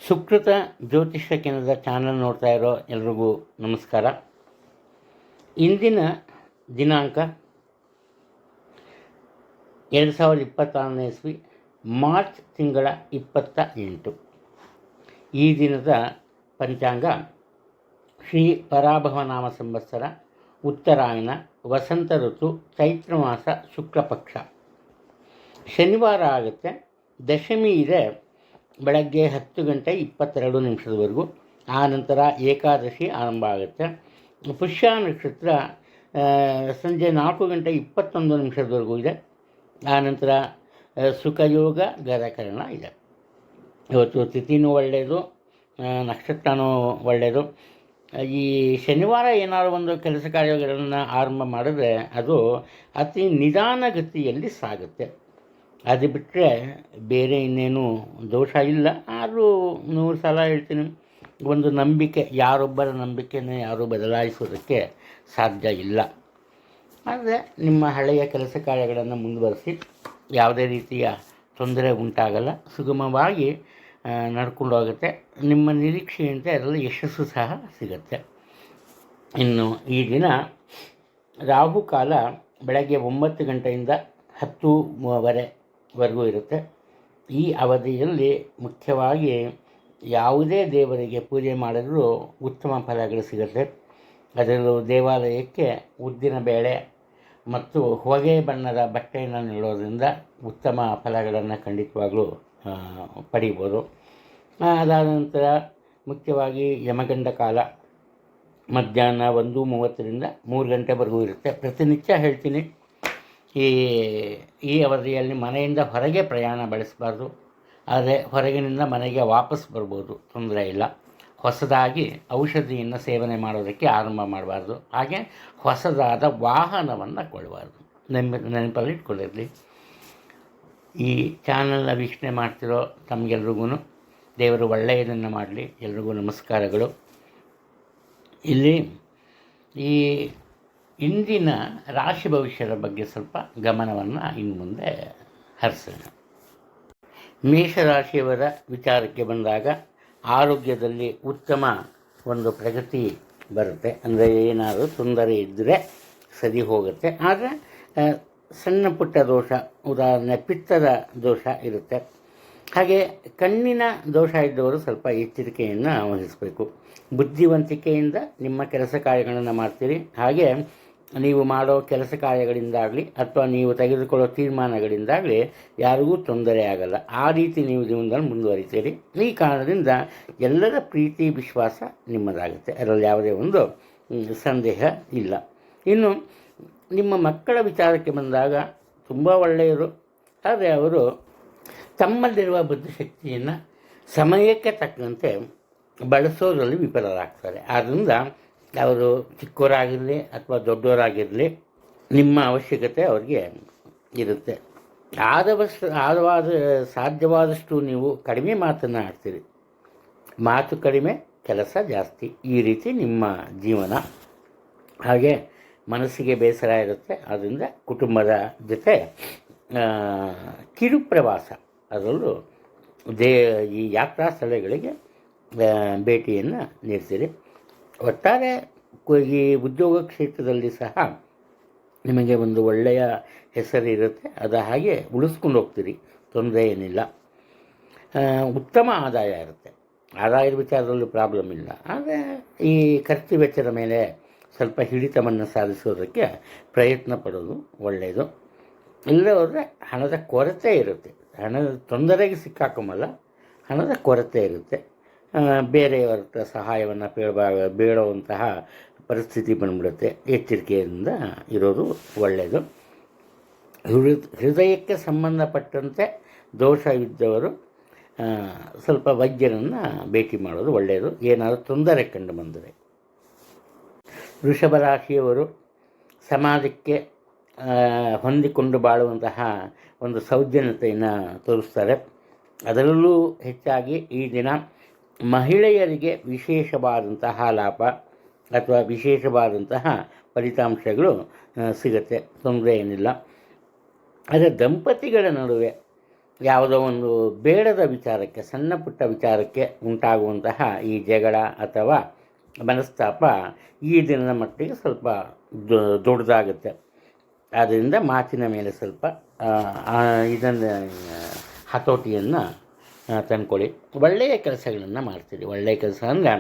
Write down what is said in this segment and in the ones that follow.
ಸುಕೃತ ಜ್ಯೋತಿಷ್ಯ ಕೇಂದ್ರದ ಚಾನಲ್ ನೋಡ್ತಾ ಇರೋ ಎಲ್ರಿಗೂ ನಮಸ್ಕಾರ. ಇಂದಿನ ದಿನಾಂಕ 2026ನೇ ಇಸ್ವಿ ಮಾರ್ಚ್ ತಿಂಗಳ 28. ಈ ದಿನದ ಪಂಚಾಂಗ ಶ್ರೀ ಪರಾಭವನಾಮ ಸಂವತ್ಸರ, ಉತ್ತರಾಯಣ, ವಸಂತ ಋತು, ಚೈತ್ರ ಮಾಸ, ಶುಕ್ಲ ಪಕ್ಷ. ಶನಿವಾರ ಆಗುತ್ತೆ. ದಶಮಿ ಇದೆ ಬೆಳಗ್ಗೆ 10:22 ಆ ನಂತರ ಏಕಾದಶಿ ಆರಂಭ ಆಗುತ್ತೆ. ಪುಷ್ಯ ನಕ್ಷತ್ರ ಸಂಜೆ 4:21 ಇದೆ. ಆ ನಂತರ ಸುಖಯೋಗ ಗರಕರಣ ಇದೆ. ಇವತ್ತು ತಿಥಿನೂ ಒಳ್ಳೆಯದು, ನಕ್ಷತ್ರನೂ ಒಳ್ಳೆಯದು. ಈ ಶನಿವಾರ ಏನಾದರೂ ಒಂದು ಕೆಲಸ ಕಾರ್ಯಗಳನ್ನು ಆರಂಭ ಮಾಡಿದ್ರೆ ಅದು ಅತಿ ನಿಧಾನಗತಿಯಲ್ಲಿ ಸಾಗುತ್ತೆ. ಅದು ಬಿಟ್ಟರೆ ಬೇರೆ ಇನ್ನೇನು ದೋಷ ಇಲ್ಲ. ಆದರೂ 100 ಸಲ ಹೇಳ್ತೀನಿ, ಒಂದು ನಂಬಿಕೆ, ಯಾರೊಬ್ಬರ ನಂಬಿಕೆಯನ್ನು ಯಾರೂ ಬದಲಾಯಿಸೋದಕ್ಕೆ ಸಾಧ್ಯ ಇಲ್ಲ. ಆದರೆ ನಿಮ್ಮ ಹಳೆಯ ಕೆಲಸ ಕಾರ್ಯಗಳನ್ನು ಮುಂದುವರಿಸಿ, ಯಾವುದೇ ರೀತಿಯ ತೊಂದರೆ ಉಂಟಾಗಲ್ಲ, ಸುಗಮವಾಗಿ ನಡ್ಕೊಂಡು ಹೋಗುತ್ತೆ. ನಿಮ್ಮ ನಿರೀಕ್ಷೆಯಂತೆ ಅದರಲ್ಲಿ ಯಶಸ್ಸು ಸಹ ಸಿಗುತ್ತೆ. ಇನ್ನು ಈ ದಿನ ರಾಹುಕಾಲ ಬೆಳಗ್ಗೆ 9 ಗಂಟೆಯಿಂದ 10:00ವರೆಗೂ ಇರುತ್ತೆ. ಈ ಅವಧಿಯಲ್ಲಿ ಮುಖ್ಯವಾಗಿ ಯಾವುದೇ ದೇವರಿಗೆ ಪೂಜೆ ಮಾಡಿದರೂ ಉತ್ತಮ ಫಲಗಳು ಸಿಗುತ್ತೆ. ಅದರಲ್ಲೂ ದೇವಾಲಯಕ್ಕೆ ಉದ್ದಿನ ಬೇಳೆ ಮತ್ತು ಹೊಗೆ ಬಣ್ಣದ ಬಟ್ಟೆಯನ್ನು ನೀಡೋದ್ರಿಂದ ಉತ್ತಮ ಫಲಗಳನ್ನು ಖಂಡಿತವಾಗಲೂ ಪಡೀಬೋದು. ಅದಾದ ನಂತರ ಮುಖ್ಯವಾಗಿ ಯಮಗಂಡ ಕಾಲ ಮಧ್ಯಾಹ್ನ 1:30ರಿಂದ 3 ಗಂಟೆವರೆಗೂ ಇರುತ್ತೆ. ಪ್ರತಿನಿತ್ಯ ಹೇಳ್ತೀನಿ, ಈ ಅವಧಿಯಲ್ಲಿ ಮನೆಯಿಂದ ಹೊರಗೆ ಪ್ರಯಾಣ ಬೆಳೆಸಬಾರ್ದು. ಆದರೆ ಹೊರಗಿನಿಂದ ಮನೆಗೆ ವಾಪಸ್ ಬರ್ಬೋದು, ತೊಂದರೆ ಇಲ್ಲ. ಹೊಸದಾಗಿ ಔಷಧಿಯನ್ನು ಸೇವನೆ ಮಾಡೋದಕ್ಕೆ ಆರಂಭ ಮಾಡಬಾರ್ದು. ಹಾಗೆ ಹೊಸದಾದ ವಾಹನವನ್ನು ಕೊಳ್ಳಬಾರ್ದು. ನೆನಪಲ್ಲಿ ಇಟ್ಕೊಂಡಿರಲಿ. ಈ ಚಾನಲ್ನ ವೀಕ್ಷಣೆ ಮಾಡ್ತಿರೋ ತಮಗೆಲ್ರಿಗೂ ದೇವರು ಒಳ್ಳೆಯದನ್ನು ಮಾಡಲಿ. ಎಲ್ರಿಗೂ ನಮಸ್ಕಾರಗಳು. ಇಲ್ಲಿ ಈ ಇಂದಿನ ರಾಶಿ ಭವಿಷ್ಯದ ಬಗ್ಗೆ ಸ್ವಲ್ಪ ಗಮನವನ್ನು ಇನ್ನು ಮುಂದೆ ಹರಿಸೋಣ. ಮೇಷರಾಶಿಯವರ ವಿಚಾರಕ್ಕೆ ಬಂದಾಗ ಆರೋಗ್ಯದಲ್ಲಿ ಉತ್ತಮ ಒಂದು ಪ್ರಗತಿ ಬರುತ್ತೆ. ಅಂದರೆ ಏನಾದರೂ ತೊಂದರೆ ಇದ್ದರೆ ಸರಿ ಹೋಗುತ್ತೆ. ಆದರೆ ಸಣ್ಣ ಪುಟ್ಟ ದೋಷ, ಉದಾಹರಣೆ ಪಿತ್ತದ ದೋಷ ಇರುತ್ತೆ. ಹಾಗೆ ಕಣ್ಣಿನ ದೋಷ ಇದ್ದವರು ಸ್ವಲ್ಪ ಎಚ್ಚರಿಕೆಯನ್ನು ವಹಿಸಬೇಕು. ಬುದ್ಧಿವಂತಿಕೆಯಿಂದ ನಿಮ್ಮ ಕೆಲಸ ಕಾರ್ಯಗಳನ್ನು ಮಾಡ್ತೀರಿ. ಹಾಗೆ ನೀವು ಮಾಡೋ ಕೆಲಸ ಕಾರ್ಯಗಳಿಂದಾಗಲಿ ಅಥವಾ ನೀವು ತೆಗೆದುಕೊಳ್ಳೋ ತೀರ್ಮಾನಗಳಿಂದಾಗಲಿ ಯಾರಿಗೂ ತೊಂದರೆ ಆಗಲ್ಲ. ಆ ರೀತಿ ನೀವು ಜೀವನದಲ್ಲಿ ಮುಂದುವರಿತೀರಿ. ಈ ಕಾರಣದಿಂದ ಎಲ್ಲರ ಪ್ರೀತಿ ವಿಶ್ವಾಸ ನಿಮ್ಮದಾಗುತ್ತೆ. ಅದರಲ್ಲಿ ಯಾವುದೇ ಒಂದು ಸಂದೇಹ ಇಲ್ಲ. ಇನ್ನು ನಿಮ್ಮ ಮಕ್ಕಳ ವಿಚಾರಕ್ಕೆ ಬಂದಾಗ ತುಂಬ ಒಳ್ಳೆಯರು. ಆದರೆ ಅವರು ತಮ್ಮಲ್ಲಿರುವ ಬುದ್ಧಿಶಕ್ತಿಯನ್ನು ಸಮಯಕ್ಕೆ ತಕ್ಕಂತೆ ಬಳಸೋದ್ರಲ್ಲಿ ವಿಫಲರಾಗ್ತಾರೆ. ಆದ್ದರಿಂದ ಅವರು ಚಿಕ್ಕವರಾಗಿರಲಿ ಅಥವಾ ದೊಡ್ಡವರಾಗಿರಲಿ, ನಿಮ್ಮ ಅವಶ್ಯಕತೆ ಅವ್ರಿಗೆ ಇರುತ್ತೆ. ಸಾಧ್ಯವಾದಷ್ಟು ನೀವು ಕಡಿಮೆ ಮಾತನ್ನು ಆಡ್ತೀರಿ. ಮಾತು ಕಡಿಮೆ, ಕೆಲಸ ಜಾಸ್ತಿ. ಈ ರೀತಿ ನಿಮ್ಮ ಜೀವನ. ಹಾಗೆ ಮನಸ್ಸಿಗೆ ಬೇಸರ ಇರುತ್ತೆ. ಆದ್ದರಿಂದ ಕುಟುಂಬದ ಜೊತೆ ಕಿರು ಪ್ರವಾಸ, ಅದರಲ್ಲೂ ಈ ಯಾತ್ರಾ ಸ್ಥಳಗಳಿಗೆ ಭೇಟಿಯನ್ನು ನೀಡ್ತೀರಿ. ಒಟ್ಟಾರೆ ಈ ಉದ್ಯೋಗ ಕ್ಷೇತ್ರದಲ್ಲಿ ಸಹ ನಿಮಗೆ ಒಂದು ಒಳ್ಳೆಯ ಹೆಸರು ಇರುತ್ತೆ. ಅದು ಹಾಗೆ ಉಳಿಸ್ಕೊಂಡು ಹೋಗ್ತೀರಿ, ತೊಂದರೆ ಏನಿಲ್ಲ. ಉತ್ತಮ ಆದಾಯ ಇರುತ್ತೆ. ಆದಾಯದ ವಿಚಾರದಲ್ಲೂ ಪ್ರಾಬ್ಲಮ್ ಇಲ್ಲ. ಆದರೆ ಈ ಖರ್ಚು ವೆಚ್ಚದ ಮೇಲೆ ಸ್ವಲ್ಪ ಹಿಡಿತವನ್ನು ಸಾಧಿಸೋದಕ್ಕೆ ಪ್ರಯತ್ನ ಪಡೋದು ಒಳ್ಳೆಯದು. ಇಲ್ಲದೆ ಹೋದರೆ ಹಣದ ಕೊರತೆ ಇರುತ್ತೆ. ಹಣದ ತೊಂದರೆಗೆ ಸಿಕ್ಕಾಕೊಂಬಲ್ಲ, ಹಣದ ಕೊರತೆ ಇರುತ್ತೆ. ಬೇರೆಯವರ ಸಹಾಯವನ್ನು ಬೇಡುವಂತಹ ಪರಿಸ್ಥಿತಿ ಬಂದ್ಬಿಡುತ್ತೆ. ಎಚ್ಚರಿಕೆಯಿಂದ ಇರೋದು ಒಳ್ಳೆಯದು. ಹೃದಯಕ್ಕೆ ಸಂಬಂಧಪಟ್ಟಂತೆ ದೋಷ ಇದ್ದವರು ಸ್ವಲ್ಪ ವೈದ್ಯರನ್ನು ಭೇಟಿ ಮಾಡೋದು ಒಳ್ಳೆಯದು, ಏನಾದರೂ ತೊಂದರೆ ಕಂಡು ಬಂದರೆ. ವೃಷಭ ರಾಶಿಯವರು ಸಮಾಜಕ್ಕೆ ಹೊಂದಿಕೊಂಡು ಬಾಳುವಂತಹ ಒಂದು ಸೌಜನ್ಯತೆಯನ್ನು ತೋರಿಸ್ತಾರೆ. ಅದರಲ್ಲೂ ಹೆಚ್ಚಾಗಿ ಈ ದಿನ ಮಹಿಳೆಯರಿಗೆ ವಿಶೇಷವಾದಂತಹ ಲಾಭ ಅಥವಾ ವಿಶೇಷವಾದಂತಹ ಫಲಿತಾಂಶಗಳು ಸಿಗುತ್ತೆ, ತೊಂದರೆ ಏನಿಲ್ಲ. ಆದರೆ ದಂಪತಿಗಳ ನಡುವೆ ಯಾವುದೋ ಒಂದು ಬೇಡದ ವಿಚಾರಕ್ಕೆ, ಸಣ್ಣ ಪುಟ್ಟ ವಿಚಾರಕ್ಕೆ ಉಂಟಾಗುವಂತಹ ಈ ಜಗಳ ಅಥವಾ ಮನಸ್ತಾಪ ಈ ದಿನದ ಮಟ್ಟಿಗೆ ಸ್ವಲ್ಪ ದೊಡ್ಡದಾಗುತ್ತೆ. ಆದ್ದರಿಂದ ಮಾತಿನ ಮೇಲೆ ಸ್ವಲ್ಪ ಇದನ್ನು ಹತೋಟಿಯನ್ನು ತಂದ್ಕೊಳ್ಳಿ. ಒಳ್ಳೆಯ ಕೆಲಸಗಳನ್ನು ಮಾಡ್ತೀರಿ. ಒಳ್ಳೆಯ ಕೆಲಸ ಅಂದರೆ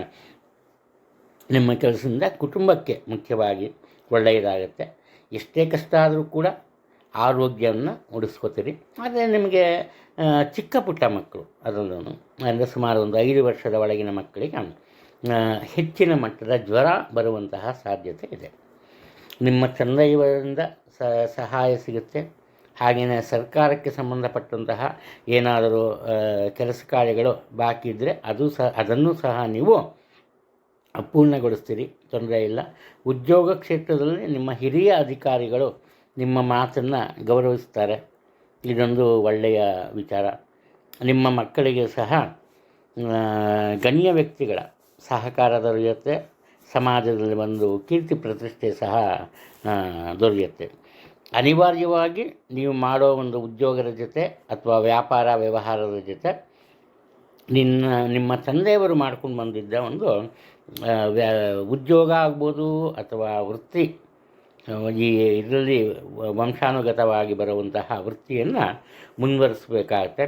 ನಿಮ್ಮ ಕೆಲಸದಿಂದ ಕುಟುಂಬಕ್ಕೆ ಮುಖ್ಯವಾಗಿ ಒಳ್ಳೆಯದಾಗುತ್ತೆ. ಎಷ್ಟೇ ಕಷ್ಟ ಆದರೂ ಕೂಡ ಆರೋಗ್ಯವನ್ನು ಉಳಿಸ್ಕೋತೀರಿ. ಆದರೆ ನಿಮಗೆ ಚಿಕ್ಕ ಪುಟ್ಟ ಮಕ್ಕಳು, ಅದರಲ್ಲೂ ಅಂದರೆ ಸುಮಾರು ಒಂದು 5 ವರ್ಷದ ಒಳಗಿನ ಮಕ್ಕಳಿಗೆ ಹೆಚ್ಚಿನ ಮಟ್ಟದ ಜ್ವರ ಬರುವಂತಹ ಸಾಧ್ಯತೆ ಇದೆ. ನಿಮ್ಮ ತಂದೆಯವರಿಂದ ಸಹಾಯ ಸಿಗುತ್ತೆ. ಹಾಗೆಯೇ ಸರ್ಕಾರಕ್ಕೆ ಸಂಬಂಧಪಟ್ಟಂತಹ ಏನಾದರೂ ಕೆಲಸ ಕಾರ್ಯಗಳು ಬಾಕಿ ಇದ್ದರೆ ಅದನ್ನು ಸಹ ನೀವು ಪೂರ್ಣಗೊಳಿಸ್ತೀರಿ, ತೊಂದರೆ ಇಲ್ಲ. ಉದ್ಯೋಗ ಕ್ಷೇತ್ರದಲ್ಲಿ ನಿಮ್ಮ ಹಿರಿಯ ಅಧಿಕಾರಿಗಳು ನಿಮ್ಮ ಮಾತನ್ನು ಗೌರವಿಸ್ತಾರೆ. ಇದೊಂದು ಒಳ್ಳೆಯ ವಿಚಾರ. ನಿಮ್ಮ ಮಕ್ಕಳಿಗೆ ಸಹ ಗಣ್ಯ ವ್ಯಕ್ತಿಗಳ ಸಹಕಾರ ದೊರೆಯುತ್ತೆ. ಸಮಾಜದಲ್ಲಿ ಒಂದು ಕೀರ್ತಿ ಪ್ರತಿಷ್ಠೆ ಸಹ ದೊರೆಯುತ್ತೆ. ಅನಿವಾರ್ಯವಾಗಿ ನೀವು ಮಾಡೋ ಒಂದು ಉದ್ಯೋಗದ ಜೊತೆ ಅಥವಾ ವ್ಯಾಪಾರ ವ್ಯವಹಾರದ ಜೊತೆ ನಿಮ್ಮ ತಂದೆಯವರು ಮಾಡ್ಕೊಂಡು ಬಂದಿದ್ದ ಒಂದು ಉದ್ಯೋಗ ಆಗ್ಬೋದು ಅಥವಾ ವೃತ್ತಿ, ಈ ಇದರಲ್ಲಿ ವಂಶಾನುಗತವಾಗಿ ಬರುವಂತಹ ವೃತ್ತಿಯನ್ನು ಮುಂದುವರಿಸಬೇಕಾಗತ್ತೆ.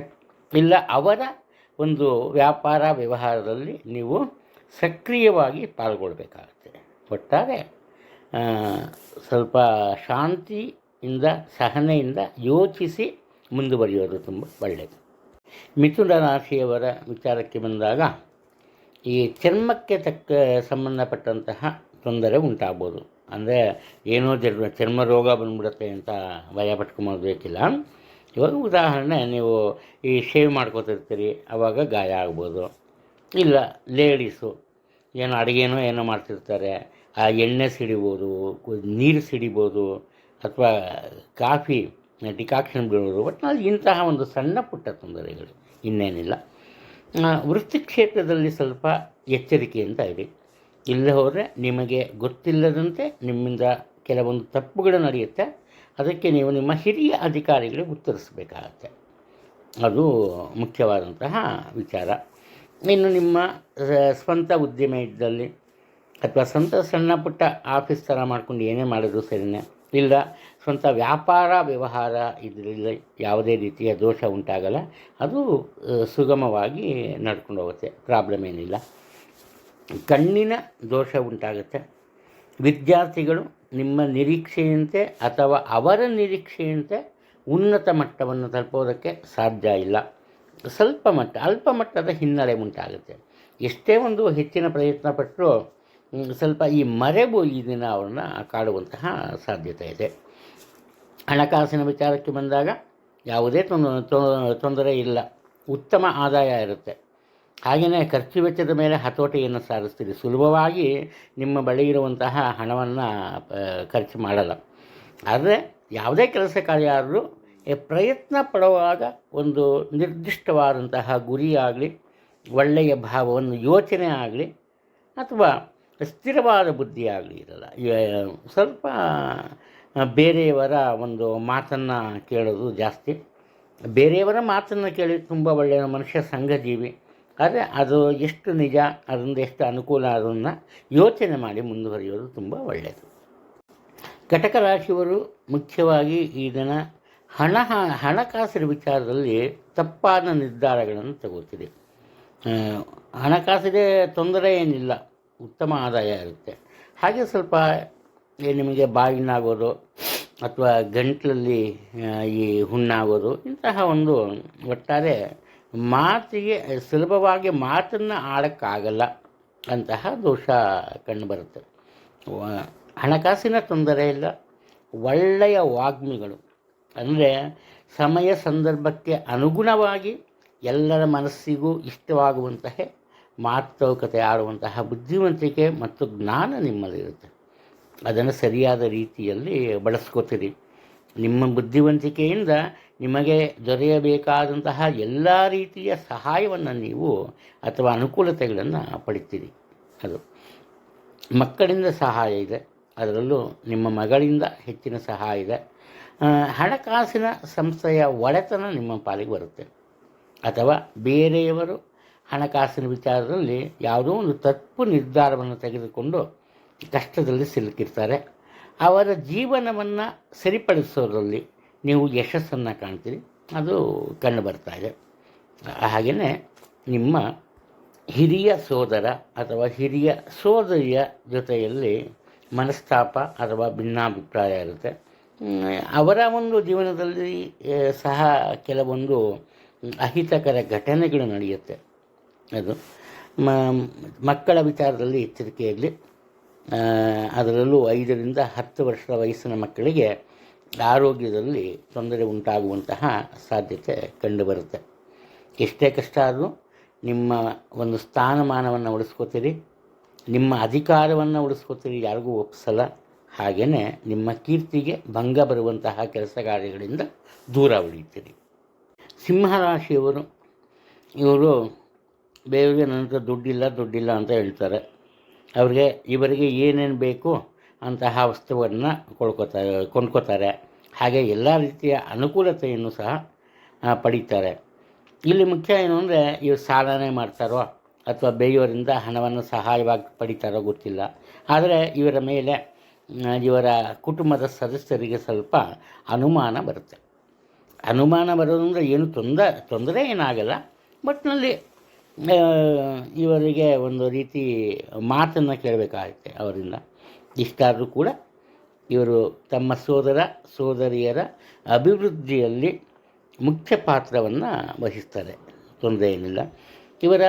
ಇಲ್ಲ ಅವರ ಒಂದು ವ್ಯಾಪಾರ ವ್ಯವಹಾರದಲ್ಲಿ ನೀವು ಸಕ್ರಿಯವಾಗಿ ಪಾಲ್ಗೊಳ್ಬೇಕಾಗತ್ತೆ. ಒಟ್ಟಾರೆ ಸ್ವಲ್ಪ ಶಾಂತಿಯಿಂದ ಸಹನೆಯಿಂದ ಯೋಚಿಸಿ ಮುಂದುವರಿಯೋದು ತುಂಬ ಒಳ್ಳೆಯದು. ಮಿಥುನ ರಾಶಿಯವರ ವಿಚಾರಕ್ಕೆ ಬಂದಾಗ ಈ ಚರ್ಮಕ್ಕೆ ಸಂಬಂಧಪಟ್ಟಂತಹ ತೊಂದರೆ ಉಂಟಾಗ್ಬೋದು. ಅಂದರೆ ಏನೋ ಚರ್ಮ ರೋಗ ಬಂದ್ಬಿಡುತ್ತೆ ಅಂತ ಭಯ ಪಟ್ಕೊಂಬರ್ಬೇಕಿಲ್ಲ. ಇವಾಗ ಉದಾಹರಣೆ, ನೀವು ಈ ಶೇವ್ ಮಾಡ್ಕೋತಿರ್ತೀರಿ, ಆವಾಗ ಗಾಯ ಆಗ್ಬೋದು. ಇಲ್ಲ ಲೇಡೀಸು ಏನೋ ಏನೋ ಮಾಡ್ತಿರ್ತಾರೆ, ಆ ಎಣ್ಣೆ ಸಿಡಿಬೋದು, ನೀರು ಸಿಡಿಬೋದು, ಅಥವಾ ಕಾಫಿ ಡಿಕಾಕ್ಷನ್ ಬೀಳೋದು. ಒಟ್ಟಿನಲ್ಲಿ ಇಂತಹ ಒಂದು ಸಣ್ಣ ಪುಟ್ಟ ತೊಂದರೆಗಳು, ಇನ್ನೇನಿಲ್ಲ. ವೃತ್ತಿ ಕ್ಷೇತ್ರದಲ್ಲಿ ಸ್ವಲ್ಪ ಎಚ್ಚರಿಕೆಯಿಂದ ಇರಿ. ಇಲ್ಲದೆ ಹೋದರೆ ನಿಮಗೆ ಗೊತ್ತಿಲ್ಲದಂತೆ ನಿಮ್ಮಿಂದ ಕೆಲವೊಂದು ತಪ್ಪುಗಳು ನಡೆಯುತ್ತೆ. ಅದಕ್ಕೆ ನೀವು ನಿಮ್ಮ ಹಿರಿಯ ಅಧಿಕಾರಿಗಳಿಗೆ ಉತ್ತರಿಸಬೇಕಾಗತ್ತೆ. ಅದು ಮುಖ್ಯವಾದಂತಹ ವಿಚಾರ. ಇನ್ನು ನಿಮ್ಮ ಸ್ವಂತ ಉದ್ಯಮ ಇದ್ದಲ್ಲಿ ಅಥವಾ ಸ್ವಂತ ಸಣ್ಣ ಪುಟ್ಟ ಆಫೀಸ್ ಥರ ಮಾಡ್ಕೊಂಡು ಏನೇ ಮಾಡಿದ್ರು ಸರಿಯೇ, ಇಲ್ಲ ಸ್ವಂತ ವ್ಯಾಪಾರ ವ್ಯವಹಾರ ಇದರಲ್ಲಿ ಯಾವುದೇ ರೀತಿಯ ದೋಷ ಉಂಟಾಗಲ್ಲ. ಅದು ಸುಗಮವಾಗಿ ನಡ್ಕೊಂಡು ಹೋಗುತ್ತೆ, ಪ್ರಾಬ್ಲಮ್ ಏನಿಲ್ಲ. ಕಣ್ಣಿನ ದೋಷ ಉಂಟಾಗುತ್ತೆ. ವಿದ್ಯಾರ್ಥಿಗಳು ನಿಮ್ಮ ನಿರೀಕ್ಷೆಯಂತೆ ಅಥವಾ ಅವರ ನಿರೀಕ್ಷೆಯಂತೆ ಉನ್ನತ ಮಟ್ಟವನ್ನು ತಲುಪೋದಕ್ಕೆ ಸಾಧ್ಯ ಇಲ್ಲ. ಅಲ್ಪ ಮಟ್ಟದ ಹಿನ್ನಡೆ ಉಂಟಾಗುತ್ತೆ. ಎಷ್ಟೇ ಒಂದು ಹೆಚ್ಚಿನ ಪ್ರಯತ್ನ ಪಟ್ಟರೂ ಸ್ವಲ್ಪ ಈ ಮರೆವು ಈ ದಿನ ಅವ್ರನ್ನ ಕಾಡುವಂತಹ ಸಾಧ್ಯತೆ ಇದೆ. ಹಣಕಾಸಿನ ವಿಚಾರಕ್ಕೆ ಬಂದಾಗ ಯಾವುದೇ ತೊಂದರೆ ಇಲ್ಲ, ಉತ್ತಮ ಆದಾಯ ಇರುತ್ತೆ. ಹಾಗೆಯೇ ಖರ್ಚು ವೆಚ್ಚದ ಮೇಲೆ ಹತೋಟಿಯನ್ನು ಸಾಧಿಸ್ತೀರಿ. ಸುಲಭವಾಗಿ ನಿಮ್ಮ ಬಳಿ ಇರುವಂತಹ ಹಣವನ್ನು ಖರ್ಚು ಮಾಡಲ್ಲ. ಆದರೆ ಯಾವುದೇ ಕೆಲಸ ಕಾರ್ಯ ಆದರೂ ಪ್ರಯತ್ನ ಪಡುವಾಗ ಒಂದು ನಿರ್ದಿಷ್ಟವಾದಂತಹ ಗುರಿ ಆಗಲಿ, ಒಳ್ಳೆಯ ಭಾವವನ್ನು ಯೋಚನೆ ಆಗಲಿ, ಅಥವಾ ಸ್ಥಿರವಾದ ಬುದ್ಧಿ ಆಗಲಿ ಇರಲ್ಲ. ಸ್ವಲ್ಪ ಬೇರೆಯವರ ಒಂದು ಮಾತನ್ನು ಕೇಳೋದು ಜಾಸ್ತಿ. ಬೇರೆಯವರ ಮಾತನ್ನು ಕೇಳಿ ತುಂಬ ಒಳ್ಳೆಯ ಮನುಷ್ಯ ಸಂಘಜೀವಿ. ಆದರೆ ಅದು ಎಷ್ಟು ನಿಜ, ಅದರಿಂದ ಎಷ್ಟು ಅನುಕೂಲ, ಅದನ್ನು ಯೋಚನೆ ಮಾಡಿ ಮುಂದುವರಿಯೋದು ತುಂಬ ಒಳ್ಳೆಯದು. ಕಟಕ ರಾಶಿಯವರು ಮುಖ್ಯವಾಗಿ ಈ ದಿನ ಹಣಕಾಸಿನ ವಿಚಾರದಲ್ಲಿ ತಪ್ಪಾದ ನಿರ್ಧಾರಗಳನ್ನು ತಗೋತೀರಿ. ಹಣಕಾಸಿಗೆ ತೊಂದರೆ ಏನಿಲ್ಲ, ಉತ್ತಮ ಆದಾಯ ಇರುತ್ತೆ. ಹಾಗೆ ಸ್ವಲ್ಪ ನಿಮಗೆ ಬಾಯಿನಾಗೋದು ಅಥವಾ ಗಂಟಲಲ್ಲಿ ಈ ಹುಣ್ಣಾಗೋದು, ಇಂತಹ ಒಂದು ಒಟ್ಟಾರೆ ಮಾತಿಗೆ ಸುಲಭವಾಗಿ ಮಾತನ್ನು ಆಡೋಕ್ಕಾಗಲ್ಲ ಅಂತಹ ದೋಷ ಕಂಡುಬರುತ್ತೆ. ಹಣಕಾಸಿನ ತೊಂದರೆ ಇಲ್ಲ. ಒಳ್ಳೆಯ ವಾಗ್ಮಿಗಳು, ಅಂದರೆ ಸಮಯ ಸಂದರ್ಭಕ್ಕೆ ಅನುಗುಣವಾಗಿ ಎಲ್ಲರ ಮನಸ್ಸಿಗೂ ಇಷ್ಟವಾಗುವಂತಹ ಮಾತುಕತೆ ಆಡುವಂತಹ ಬುದ್ಧಿವಂತಿಕೆ ಮತ್ತು ಜ್ಞಾನ ನಿಮ್ಮಲ್ಲಿರುತ್ತೆ. ಅದನ್ನು ಸರಿಯಾದ ರೀತಿಯಲ್ಲಿ ಬಳಸ್ಕೋತೀರಿ. ನಿಮ್ಮ ಬುದ್ಧಿವಂತಿಕೆಯಿಂದ ನಿಮಗೆ ದೊರೆಯಬೇಕಾದಂತಹ ಎಲ್ಲ ರೀತಿಯ ಸಹಾಯವನ್ನು ನೀವು ಅಥವಾ ಅನುಕೂಲತೆಗಳನ್ನು ಪಡಿತೀರಿ. ಅದು ಮಕ್ಕಳಿಂದ ಸಹಾಯ ಇದೆ, ಅದರಲ್ಲೂ ನಿಮ್ಮ ಮಗಳಿಂದ ಹೆಚ್ಚಿನ ಸಹಾಯ ಇದೆ. ಹಣಕಾಸಿನ ಸಂಸ್ಥೆಯ ಒಡೆತನ ನಿಮ್ಮ ಪಾಲಿಗೆ ಬರುತ್ತೆ, ಅಥವಾ ಬೇರೆಯವರು ಹಣಕಾಸಿನ ವಿಚಾರದಲ್ಲಿ ಯಾವುದೋ ಒಂದು ತಪ್ಪು ನಿರ್ಧಾರವನ್ನು ತೆಗೆದುಕೊಂಡು ಕಷ್ಟದಲ್ಲಿ ಸಿಲುಕಿರ್ತಾರೆ. ಅವರ ಜೀವನವನ್ನು ಸರಿಪಡಿಸೋದ್ರಲ್ಲಿ ನೀವು ಯಶಸ್ಸನ್ನು ಕಾಣ್ತೀರಿ, ಅದು ಕಂಡು ಬರ್ತಾ ಇದೆ. ಹಾಗೆಯೇ ನಿಮ್ಮ ಹಿರಿಯ ಸೋದರ ಅಥವಾ ಹಿರಿಯ ಸೋದರಿಯ ಜೊತೆಯಲ್ಲಿ ಮನಸ್ತಾಪ ಅಥವಾ ಭಿನ್ನಾಭಿಪ್ರಾಯ ಇರುತ್ತೆ. ಅವರ ಒಂದು ಜೀವನದಲ್ಲಿ ಸಹ ಕೆಲವೊಂದು ಅಹಿತಕರ ಘಟನೆಗಳು ನಡೆಯುತ್ತೆ. ಅದು ಮಕ್ಕಳ ವಿಚಾರದಲ್ಲಿ ಎಚ್ಚರಿಕೆ ಇರಲಿ. ಅದರಲ್ಲೂ 5ರಿಂದ 10 ವರ್ಷದ ವಯಸ್ಸಿನ ಮಕ್ಕಳಿಗೆ ಆರೋಗ್ಯದಲ್ಲಿ ತೊಂದರೆ ಉಂಟಾಗುವಂತಹ ಸಾಧ್ಯತೆ ಕಂಡುಬರುತ್ತೆ. ಎಷ್ಟೇ ಕಷ್ಟ ಆದರೂ ನಿಮ್ಮ ಒಂದು ಸ್ಥಾನಮಾನವನ್ನು ಉಳಿಸ್ಕೋತೀರಿ, ನಿಮ್ಮ ಅಧಿಕಾರವನ್ನು ಉಳಿಸ್ಕೋತೀರಿ, ಯಾರಿಗೂ ಒಪ್ಪಿಸಲ್ಲ. ಹಾಗೆಯೇ ನಿಮ್ಮ ಕೀರ್ತಿಗೆ ಭಂಗ ಬರುವಂತಹ ಕೆಲಸ ಕಾರ್ಯಗಳಿಂದ ದೂರ ಉಳಿತೀರಿ. ಸಿಂಹರಾಶಿಯವರು ಇವರು ಬೇರೆಯವರಿಗೆ ನನ್ನ ಹತ್ರ ದುಡ್ಡಿಲ್ಲ ಅಂತ ಹೇಳ್ತಾರೆ. ಇವರಿಗೆ ಏನೇನು ಬೇಕು ಅಂತಹ ವಸ್ತುವನ್ನು ಕೊಂಡ್ಕೋತಾರೆ. ಹಾಗೆ ಎಲ್ಲ ರೀತಿಯ ಅನುಕೂಲತೆಯನ್ನು ಸಹ ಪಡೀತಾರೆ. ಇಲ್ಲಿ ಮುಖ್ಯ ಏನು ಅಂದರೆ ಇವರು ಸಾಲನೇ ಮಾಡ್ತಾರೋ ಅಥವಾ ಬೇರೆಯವರಿಂದ ಹಣವನ್ನು ಸಹಾಯವಾಗಿ ಪಡಿತಾರೋ ಗೊತ್ತಿಲ್ಲ. ಆದರೆ ಇವರ ಮೇಲೆ ಇವರ ಕುಟುಂಬದ ಸದಸ್ಯರಿಗೆ ಸ್ವಲ್ಪ ಅನುಮಾನ ಬರುತ್ತೆ. ಅನುಮಾನ ಬರೋದು ಅಂದರೆ ಏನು ತೊಂದರೆ ಏನಾಗಲ್ಲ, ಬಟ್ನಲ್ಲಿ ಇವರಿಗೆ ಒಂದು ರೀತಿ ಮಾತನ್ನು ಕೇಳಬೇಕಾಗುತ್ತೆ ಅವರಿಂದ. ಇಷ್ಟಾದರೂ ಕೂಡ ಇವರು ತಮ್ಮ ಸೋದರ ಸೋದರಿಯರ ಅಭಿವೃದ್ಧಿಯಲ್ಲಿ ಮುಖ್ಯ ಪಾತ್ರವನ್ನು ವಹಿಸ್ತಾರೆ, ತೊಂದರೆ ಏನಿಲ್ಲ. ಇವರ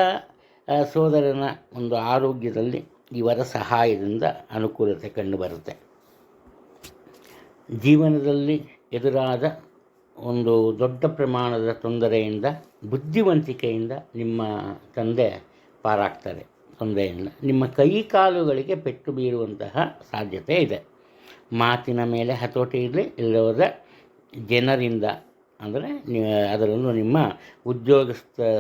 ಸೋದರನ ಒಂದು ಆರೋಗ್ಯದಲ್ಲಿ ಇವರ ಸಹಾಯದಿಂದ ಅನುಕೂಲತೆ ಕಂಡುಬರುತ್ತೆ. ಜೀವನದಲ್ಲಿ ಎದುರಾದ ಒಂದು ದೊಡ್ಡ ಪ್ರಮಾಣದ ತೊಂದರೆಯಿಂದ ಬುದ್ಧಿವಂತಿಕೆಯಿಂದ ನಿಮ್ಮ ತಂದೆ ಪಾರಾಗ್ತಾರೆ, ತೊಂದರೆಯಿಂದ. ನಿಮ್ಮ ಕೈ ಕಾಲುಗಳಿಗೆ ಪೆಟ್ಟು ಬೀರುವಂತಹ ಸಾಧ್ಯತೆ ಇದೆ. ಮಾತಿನ ಮೇಲೆ ಹತೋಟಿ ಇರಲಿ, ಇಲ್ಲದ ಜನರಿಂದ ಅಂದರೆ ಅದರಲ್ಲೂ ನಿಮ್ಮ ಉದ್ಯೋಗ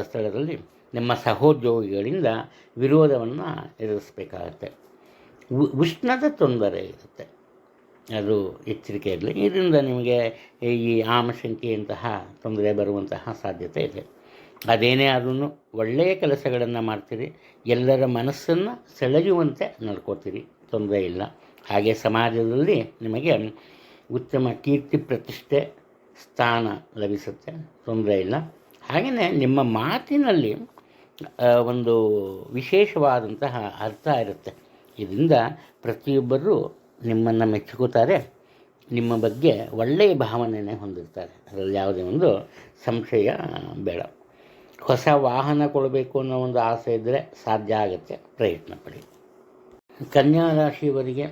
ಸ್ಥಳದಲ್ಲಿ ನಿಮ್ಮ ಸಹೋದ್ಯೋಗಿಗಳಿಂದ ವಿರೋಧವನ್ನು ಎದುರಿಸಬೇಕಾಗತ್ತೆ. ಉಷ್ಣದ ತೊಂದರೆ ಇರುತ್ತೆ, ಅದು ಎಚ್ಚರಿಕೆ ಇರಲಿ. ಇದರಿಂದ ನಿಮಗೆ ಈ ಆಮಶಂಕೆಯಂತಹ ತೊಂದರೆ ಬರುವಂತಹ ಸಾಧ್ಯತೆ ಇದೆ. ಅದೇನೇ ಆದ್ರೂ ಒಳ್ಳೆಯ ಕೆಲಸಗಳನ್ನು ಮಾಡ್ತೀರಿ, ಎಲ್ಲರ ಮನಸ್ಸನ್ನು ಸೆಳೆಯುವಂತೆ ನಡ್ಕೋತೀರಿ, ತೊಂದರೆ ಇಲ್ಲ. ಹಾಗೆ ಸಮಾಜದಲ್ಲಿ ನಿಮಗೆ ಉತ್ತಮ ಕೀರ್ತಿ ಪ್ರತಿಷ್ಠೆ ಸ್ಥಾನ ಲಭಿಸುತ್ತೆ, ತೊಂದರೆ ಇಲ್ಲ. ಹಾಗೆಯೇ ನಿಮ್ಮ ಮಾತಿನಲ್ಲಿ ಒಂದು ವಿಶೇಷವಾದಂತಹ ಅರ್ಥ ಇರುತ್ತೆ. ಇದರಿಂದ ಪ್ರತಿಯೊಬ್ಬರೂ ನಿಮ್ಮನ್ನು ಮೆಚ್ಚುತ್ತಾರೆ, ನಿಮ್ಮ ಬಗ್ಗೆ ಒಳ್ಳೆಯ ಭಾವನೆಯೇ ಹೊಂದಿರ್ತಾರೆ, ಅದರಲ್ಲಿ ಯಾವುದೇ ಒಂದು ಸಂಶಯ ಬೇಡ. ಹೊಸ ವಾಹನ ಕೊಡಬೇಕು ಅನ್ನೋ ಒಂದು ಆಸೆ ಇದ್ದರೆ ಸಾಧ್ಯ ಆಗುತ್ತೆ, ಪ್ರಯತ್ನ ಪಡಿ. ಕನ್ಯಾ ರಾಶಿಯವರಿಗೆ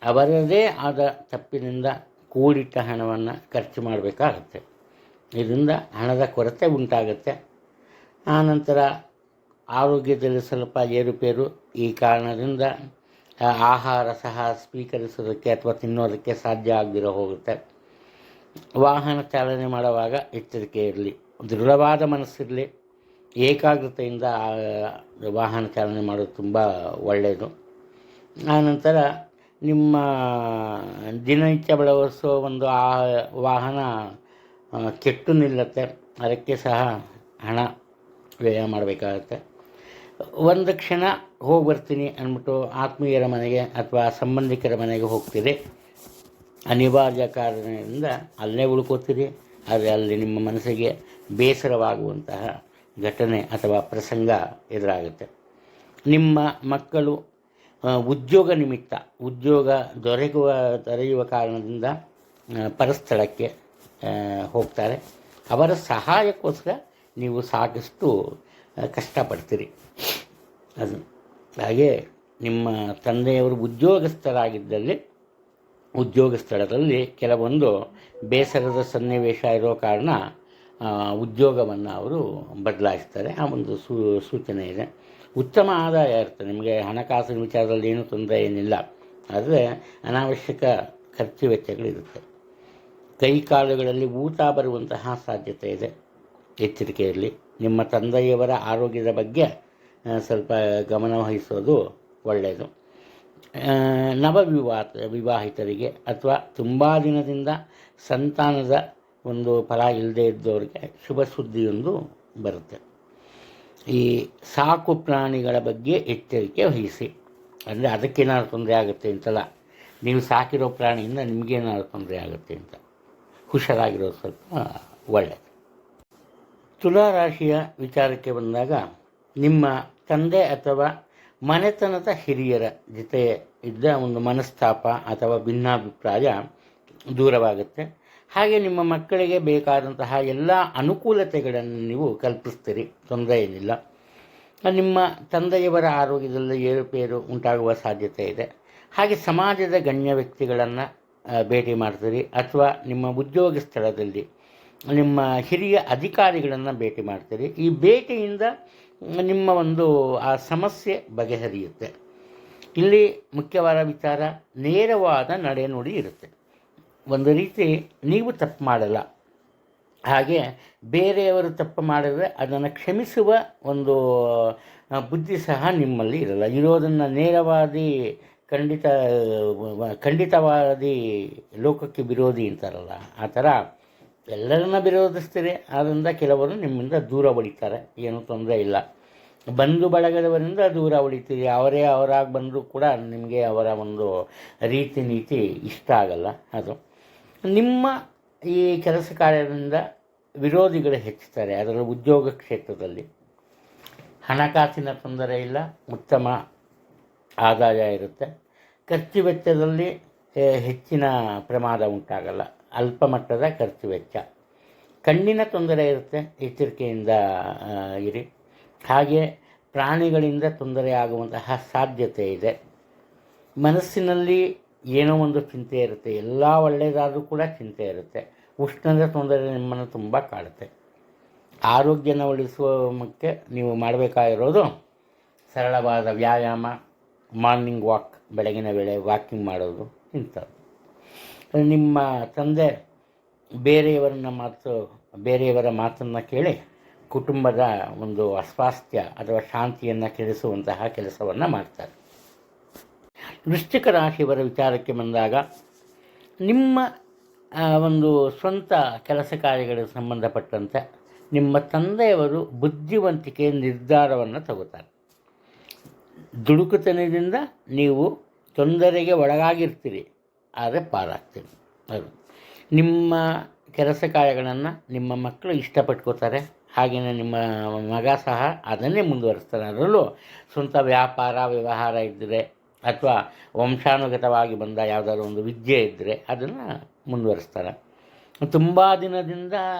ಅವರದೇ ಆದ ತಪ್ಪಿನಿಂದ ಕೂಡಿಟ್ಟ ಹಣವನ್ನು ಖರ್ಚು ಮಾಡಬೇಕಾಗತ್ತೆ. ಇದರಿಂದ ಹಣದ ಕೊರತೆ ಉಂಟಾಗುತ್ತೆ. ಆನಂತರ ಆರೋಗ್ಯದಲ್ಲಿ ಸ್ವಲ್ಪ ಏರುಪೇರು. ಈ ಕಾರಣದಿಂದ ಆಹಾರ ಸಹ ಸ್ವೀಕರಿಸೋದಕ್ಕೆ ಅಥವಾ ತಿನ್ನೋದಕ್ಕೆ ಸಾಧ್ಯ ಆಗದಿರೋ ಹೋಗುತ್ತೆ. ವಾಹನ ಚಾಲನೆ ಮಾಡುವಾಗ ಎಚ್ಚರಿಕೆ ಇರಲಿ, ದೃಢವಾದ ಮನಸ್ಸಿರಲಿ, ಏಕಾಗ್ರತೆಯಿಂದ ವಾಹನ ಚಾಲನೆ ಮಾಡೋದು ತುಂಬ ಒಳ್ಳೆಯದು. ಆನಂತರ ನಿಮ್ಮ ದಿನನಿತ್ಯ ಬಳಸೋ ಒಂದು ವಾಹನ ಕೆಟ್ಟು ನಿಲ್ಲುತ್ತೆ, ಅದಕ್ಕೆ ಸಹ ಹಣ ವ್ಯಯ ಮಾಡಬೇಕಾಗತ್ತೆ. ಒಂದು ಕ್ಷಣ ಹೋಗಿ ಬರ್ತೀನಿ ಅಂದ್ಬಿಟ್ಟು ಆತ್ಮೀಯರ ಮನೆಗೆ ಅಥವಾ ಸಂಬಂಧಿಕರ ಮನೆಗೆ ಹೋಗ್ತೀರಿ, ಅನಿವಾರ್ಯ ಕಾರಣದಿಂದ ಅಲ್ಲೇ ಉಳ್ಕೋತೀರಿ. ಆದರೆ ಅಲ್ಲಿ ನಿಮ್ಮ ಮನಸ್ಸಿಗೆ ಬೇಸರವಾಗುವಂತಹ ಘಟನೆ ಅಥವಾ ಪ್ರಸಂಗ ಎದುರಾಗುತ್ತೆ. ನಿಮ್ಮ ಮಕ್ಕಳು ಉದ್ಯೋಗ ನಿಮಿತ್ತ ಉದ್ಯೋಗ ದೊರೆಯುವ ಕಾರಣದಿಂದ ಪರಸ್ಥಳಕ್ಕೆ ಹೋಗ್ತಾರೆ. ಅವರ ಸಹಾಯಕ್ಕೋಸ್ಕರ ನೀವು ಸಾಕಷ್ಟು ಕಷ್ಟಪಡ್ತೀರಿ. ಅದು ಹಾಗೆ ನಿಮ್ಮ ತಂದೆಯವರು ಉದ್ಯೋಗಸ್ಥರಾಗಿದ್ದಲ್ಲಿ ಉದ್ಯೋಗ ಸ್ಥಳದಲ್ಲಿ ಕೆಲವೊಂದು ಬೇಸರದ ಸನ್ನಿವೇಶ ಇರೋ ಕಾರಣ ಉದ್ಯೋಗವನ್ನು ಅವರು ಬದಲಾಯಿಸ್ತಾರೆ. ಆ ಒಂದು ಸೂಚನೆ ಇದೆ. ಉತ್ತಮ ಆದಾಯ ಇರುತ್ತೆ ನಿಮಗೆ, ಹಣಕಾಸಿನ ವಿಚಾರದಲ್ಲಿ ಏನೂ ತೊಂದರೆ ಏನಿಲ್ಲ. ಆದರೆ ಅನಾವಶ್ಯಕ ಖರ್ಚು ವೆಚ್ಚಗಳಿರುತ್ತೆ. ಕೈ ಕಾಲುಗಳಲ್ಲಿ ಊತ ಬರುವಂತಹ ಸಾಧ್ಯತೆ ಇದೆ, ಎಚ್ಚರಿಕೆ ಇರಲಿ. ನಿಮ್ಮ ತಂದೆಯವರ ಆರೋಗ್ಯದ ಬಗ್ಗೆ ಸ್ವಲ್ಪ ಗಮನ ವಹಿಸೋದು ಒಳ್ಳೆಯದು. ವಿವಾಹಿತರಿಗೆ ಅಥವಾ ತುಂಬ ದಿನದಿಂದ ಸಂತಾನದ ಒಂದು ಫಲ ಇಲ್ಲದೇ ಇದ್ದವರಿಗೆ ಶುಭ ಸುದ್ದಿಯೊಂದು ಬರುತ್ತೆ. ಈ ಸಾಕು ಪ್ರಾಣಿಗಳ ಬಗ್ಗೆ ಎಚ್ಚರಿಕೆ ವಹಿಸಿ. ಅಂದರೆ ಅದಕ್ಕೇನಾದ್ರು ತೊಂದರೆ ಆಗುತ್ತೆ ಅಂತಲ್ಲ, ನೀವು ಸಾಕಿರೋ ಪ್ರಾಣಿಯಿಂದ ನಿಮಗೇನಾದ್ರು ತೊಂದರೆ ಆಗುತ್ತೆ ಅಂತ ಹುಷಾರಾಗಿರೋದು ಸ್ವಲ್ಪ ಒಳ್ಳೆಯದು. ತುಲಾ ರಾಶಿಯ ವಿಚಾರಕ್ಕೆ ಬಂದಾಗ ನಿಮ್ಮ ತಂದೆ ಅಥವಾ ಮನೆತನದ ಹಿರಿಯರ ಜೊತೆ ಇದ್ದ ಒಂದು ಮನಸ್ತಾಪ ಅಥವಾ ಭಿನ್ನಾಭಿಪ್ರಾಯ ದೂರವಾಗುತ್ತೆ. ಹಾಗೆ ನಿಮ್ಮ ಮಕ್ಕಳಿಗೆ ಬೇಕಾದಂತಹ ಎಲ್ಲ ಅನುಕೂಲತೆಗಳನ್ನು ನೀವು ಕಲ್ಪಿಸ್ತೀರಿ, ತೊಂದರೆ ಏನಿಲ್ಲ. ನಿಮ್ಮ ತಂದೆಯವರ ಆರೋಗ್ಯದಲ್ಲಿ ಏರುಪೇರು ಉಂಟಾಗುವ ಸಾಧ್ಯತೆ ಇದೆ. ಹಾಗೆ ಸಮಾಜದ ಗಣ್ಯ ವ್ಯಕ್ತಿಗಳನ್ನು ಭೇಟಿ ಮಾಡ್ತೀರಿ ಅಥವಾ ನಿಮ್ಮ ಉದ್ಯೋಗ ಸ್ಥಳದಲ್ಲಿ ನಿಮ್ಮ ಹಿರಿಯ ಅಧಿಕಾರಿಗಳನ್ನು ಭೇಟಿ ಮಾಡ್ತೀರಿ. ಈ ಭೇಟಿಯಿಂದ ನಿಮ್ಮ ಒಂದು ಆ ಸಮಸ್ಯೆ ಬಗೆಹರಿಯುತ್ತೆ. ಇಲ್ಲಿ ಮುಖ್ಯವಾದ ವಿಚಾರ ನೇರವಾದ ನಡೆನುಡಿ ಇರುತ್ತೆ. ಒಂದು ರೀತಿ ನೀವು ತಪ್ಪು ಮಾಡಲ್ಲ, ಹಾಗೆ ಬೇರೆಯವರು ತಪ್ಪು ಮಾಡಿದರೆ ಅದನ್ನು ಕ್ಷಮಿಸುವ ಒಂದು ಬುದ್ಧಿ ಸಹ ನಿಮ್ಮಲ್ಲಿ ಇರಲ್ಲ. ಇರೋದನ್ನು ನೇರವಾದಿ ಖಂಡಿತವಾದಿ ಲೋಕಕ್ಕೆ ವಿರೋಧಿ ಅಂತಾರಲ್ಲ, ಆ ಥರ ಎಲ್ಲರನ್ನ ವಿರೋಧಿಸ್ತೀರಿ. ಆದ್ದರಿಂದ ಕೆಲವರು ನಿಮ್ಮಿಂದ ದೂರ ಉಳಿತಾರೆ, ಏನೂ ತೊಂದರೆ ಇಲ್ಲ. ಬಂಧು ಬಳಗದವರಿಂದ ದೂರ ಉಳಿತೀರಿ. ಅವರಾಗಿ ಬಂದರೂ ಕೂಡ ನಿಮಗೆ ಅವರ ಒಂದು ರೀತಿ ನೀತಿ ಇಷ್ಟ ಆಗಲ್ಲ. ಅದು ನಿಮ್ಮ ಈ ಕೆಲಸ ಕಾರ್ಯದಿಂದ ವಿರೋಧಿಗಳು ಹೆಚ್ಚುತ್ತಾರೆ. ಅದರ ಉದ್ಯೋಗ ಕ್ಷೇತ್ರದಲ್ಲಿ ಹಣಕಾಸಿನ ತೊಂದರೆ ಇಲ್ಲ, ಉತ್ತಮ ಆದಾಯ ಇರುತ್ತೆ. ಖರ್ಚು ವೆಚ್ಚದಲ್ಲಿ ಹೆಚ್ಚಿನ ಪ್ರಮಾದ ಉಂಟಾಗಲ್ಲ, ಅಲ್ಪ ಮಟ್ಟದ ಖರ್ಚು ವೆಚ್ಚ. ಕಣ್ಣಿನ ತೊಂದರೆ ಇರುತ್ತೆ, ಎಚ್ಚರಿಕೆಯಿಂದ ಇರಿ. ಹಾಗೆ ಪ್ರಾಣಿಗಳಿಂದ ತೊಂದರೆ ಆಗುವಂತಹ ಸಾಧ್ಯತೆ ಇದೆ. ಮನಸ್ಸಿನಲ್ಲಿ ಏನೋ ಒಂದು ಚಿಂತೆ ಇರುತ್ತೆ, ಎಲ್ಲ ಒಳ್ಳೆಯದಾದರೂ ಕೂಡ ಚಿಂತೆ ಇರುತ್ತೆ. ಉಷ್ಣದ ತೊಂದರೆ ನಿಮ್ಮನ್ನು ತುಂಬ ಕಾಡುತ್ತೆ. ಆರೋಗ್ಯನ ಉಳಿಸುವಕ್ಕೆ ನೀವು ಮಾಡಬೇಕಾಗಿರೋದು ಸರಳವಾದ ವ್ಯಾಯಾಮ, ಮಾರ್ನಿಂಗ್ ವಾಕ್, ಬೆಳಗಿನ ವೇಳೆ ವಾಕಿಂಗ್ ಮಾಡೋದು ಇಂಥದ್ದು. ನಿಮ್ಮ ತಂದೆ ಬೇರೆಯವರ ಮಾತನ್ನು ಕೇಳಿ ಕುಟುಂಬದ ಒಂದು ಅಸ್ವಾಸ್ಥ್ಯ ಅಥವಾ ಶಾಂತಿಯನ್ನು ಕೆಡಿಸುವಂತಹ ಕೆಲಸವನ್ನು ಮಾಡ್ತಾರೆ. ವೃಶ್ಚಿಕ ರಾಶಿಯವರ ವಿಚಾರಕ್ಕೆ ಬಂದಾಗ ನಿಮ್ಮ ಒಂದು ಸ್ವಂತ ಕೆಲಸ ಕಾರ್ಯಗಳಿಗೆ ಸಂಬಂಧಪಟ್ಟಂತೆ ನಿಮ್ಮ ತಂದೆಯವರು ಬುದ್ಧಿವಂತಿಕೆ ನಿರ್ಧಾರವನ್ನು ತಗೋತಾರೆ. ದುಡುಕುತನದಿಂದ ನೀವು ತೊಂದರೆಗೆ ಒಳಗಾಗಿರ್ತೀರಿ, ಆದರೆ ಪಾರಾಗ್ತೀರಿ. ಅದು ನಿಮ್ಮ ಕೆಲಸ ಕಾರ್ಯಗಳನ್ನು ನಿಮ್ಮ ಮಕ್ಕಳು ಇಷ್ಟಪಟ್ಕೋತಾರೆ. ಹಾಗೆಯೇ ನಿಮ್ಮ ಮಗ ಸಹ ಅದನ್ನೇ ಮುಂದುವರಿಸ್ತಾನೆ. ಅದರಲ್ಲೂ ಸ್ವಂತ ವ್ಯಾಪಾರ ವ್ಯವಹಾರ ಇದ್ದರೆ ಅಥವಾ ವಂಶಾನುಗತವಾಗಿ ಬಂದ ಯಾವುದಾದ್ರು ಒಂದು ವಿದ್ಯೆ ಇದ್ದರೆ ಅದನ್ನು ಮುಂದುವರಿಸ್ತಾರೆ. ತುಂಬ ದಿನದಿಂದ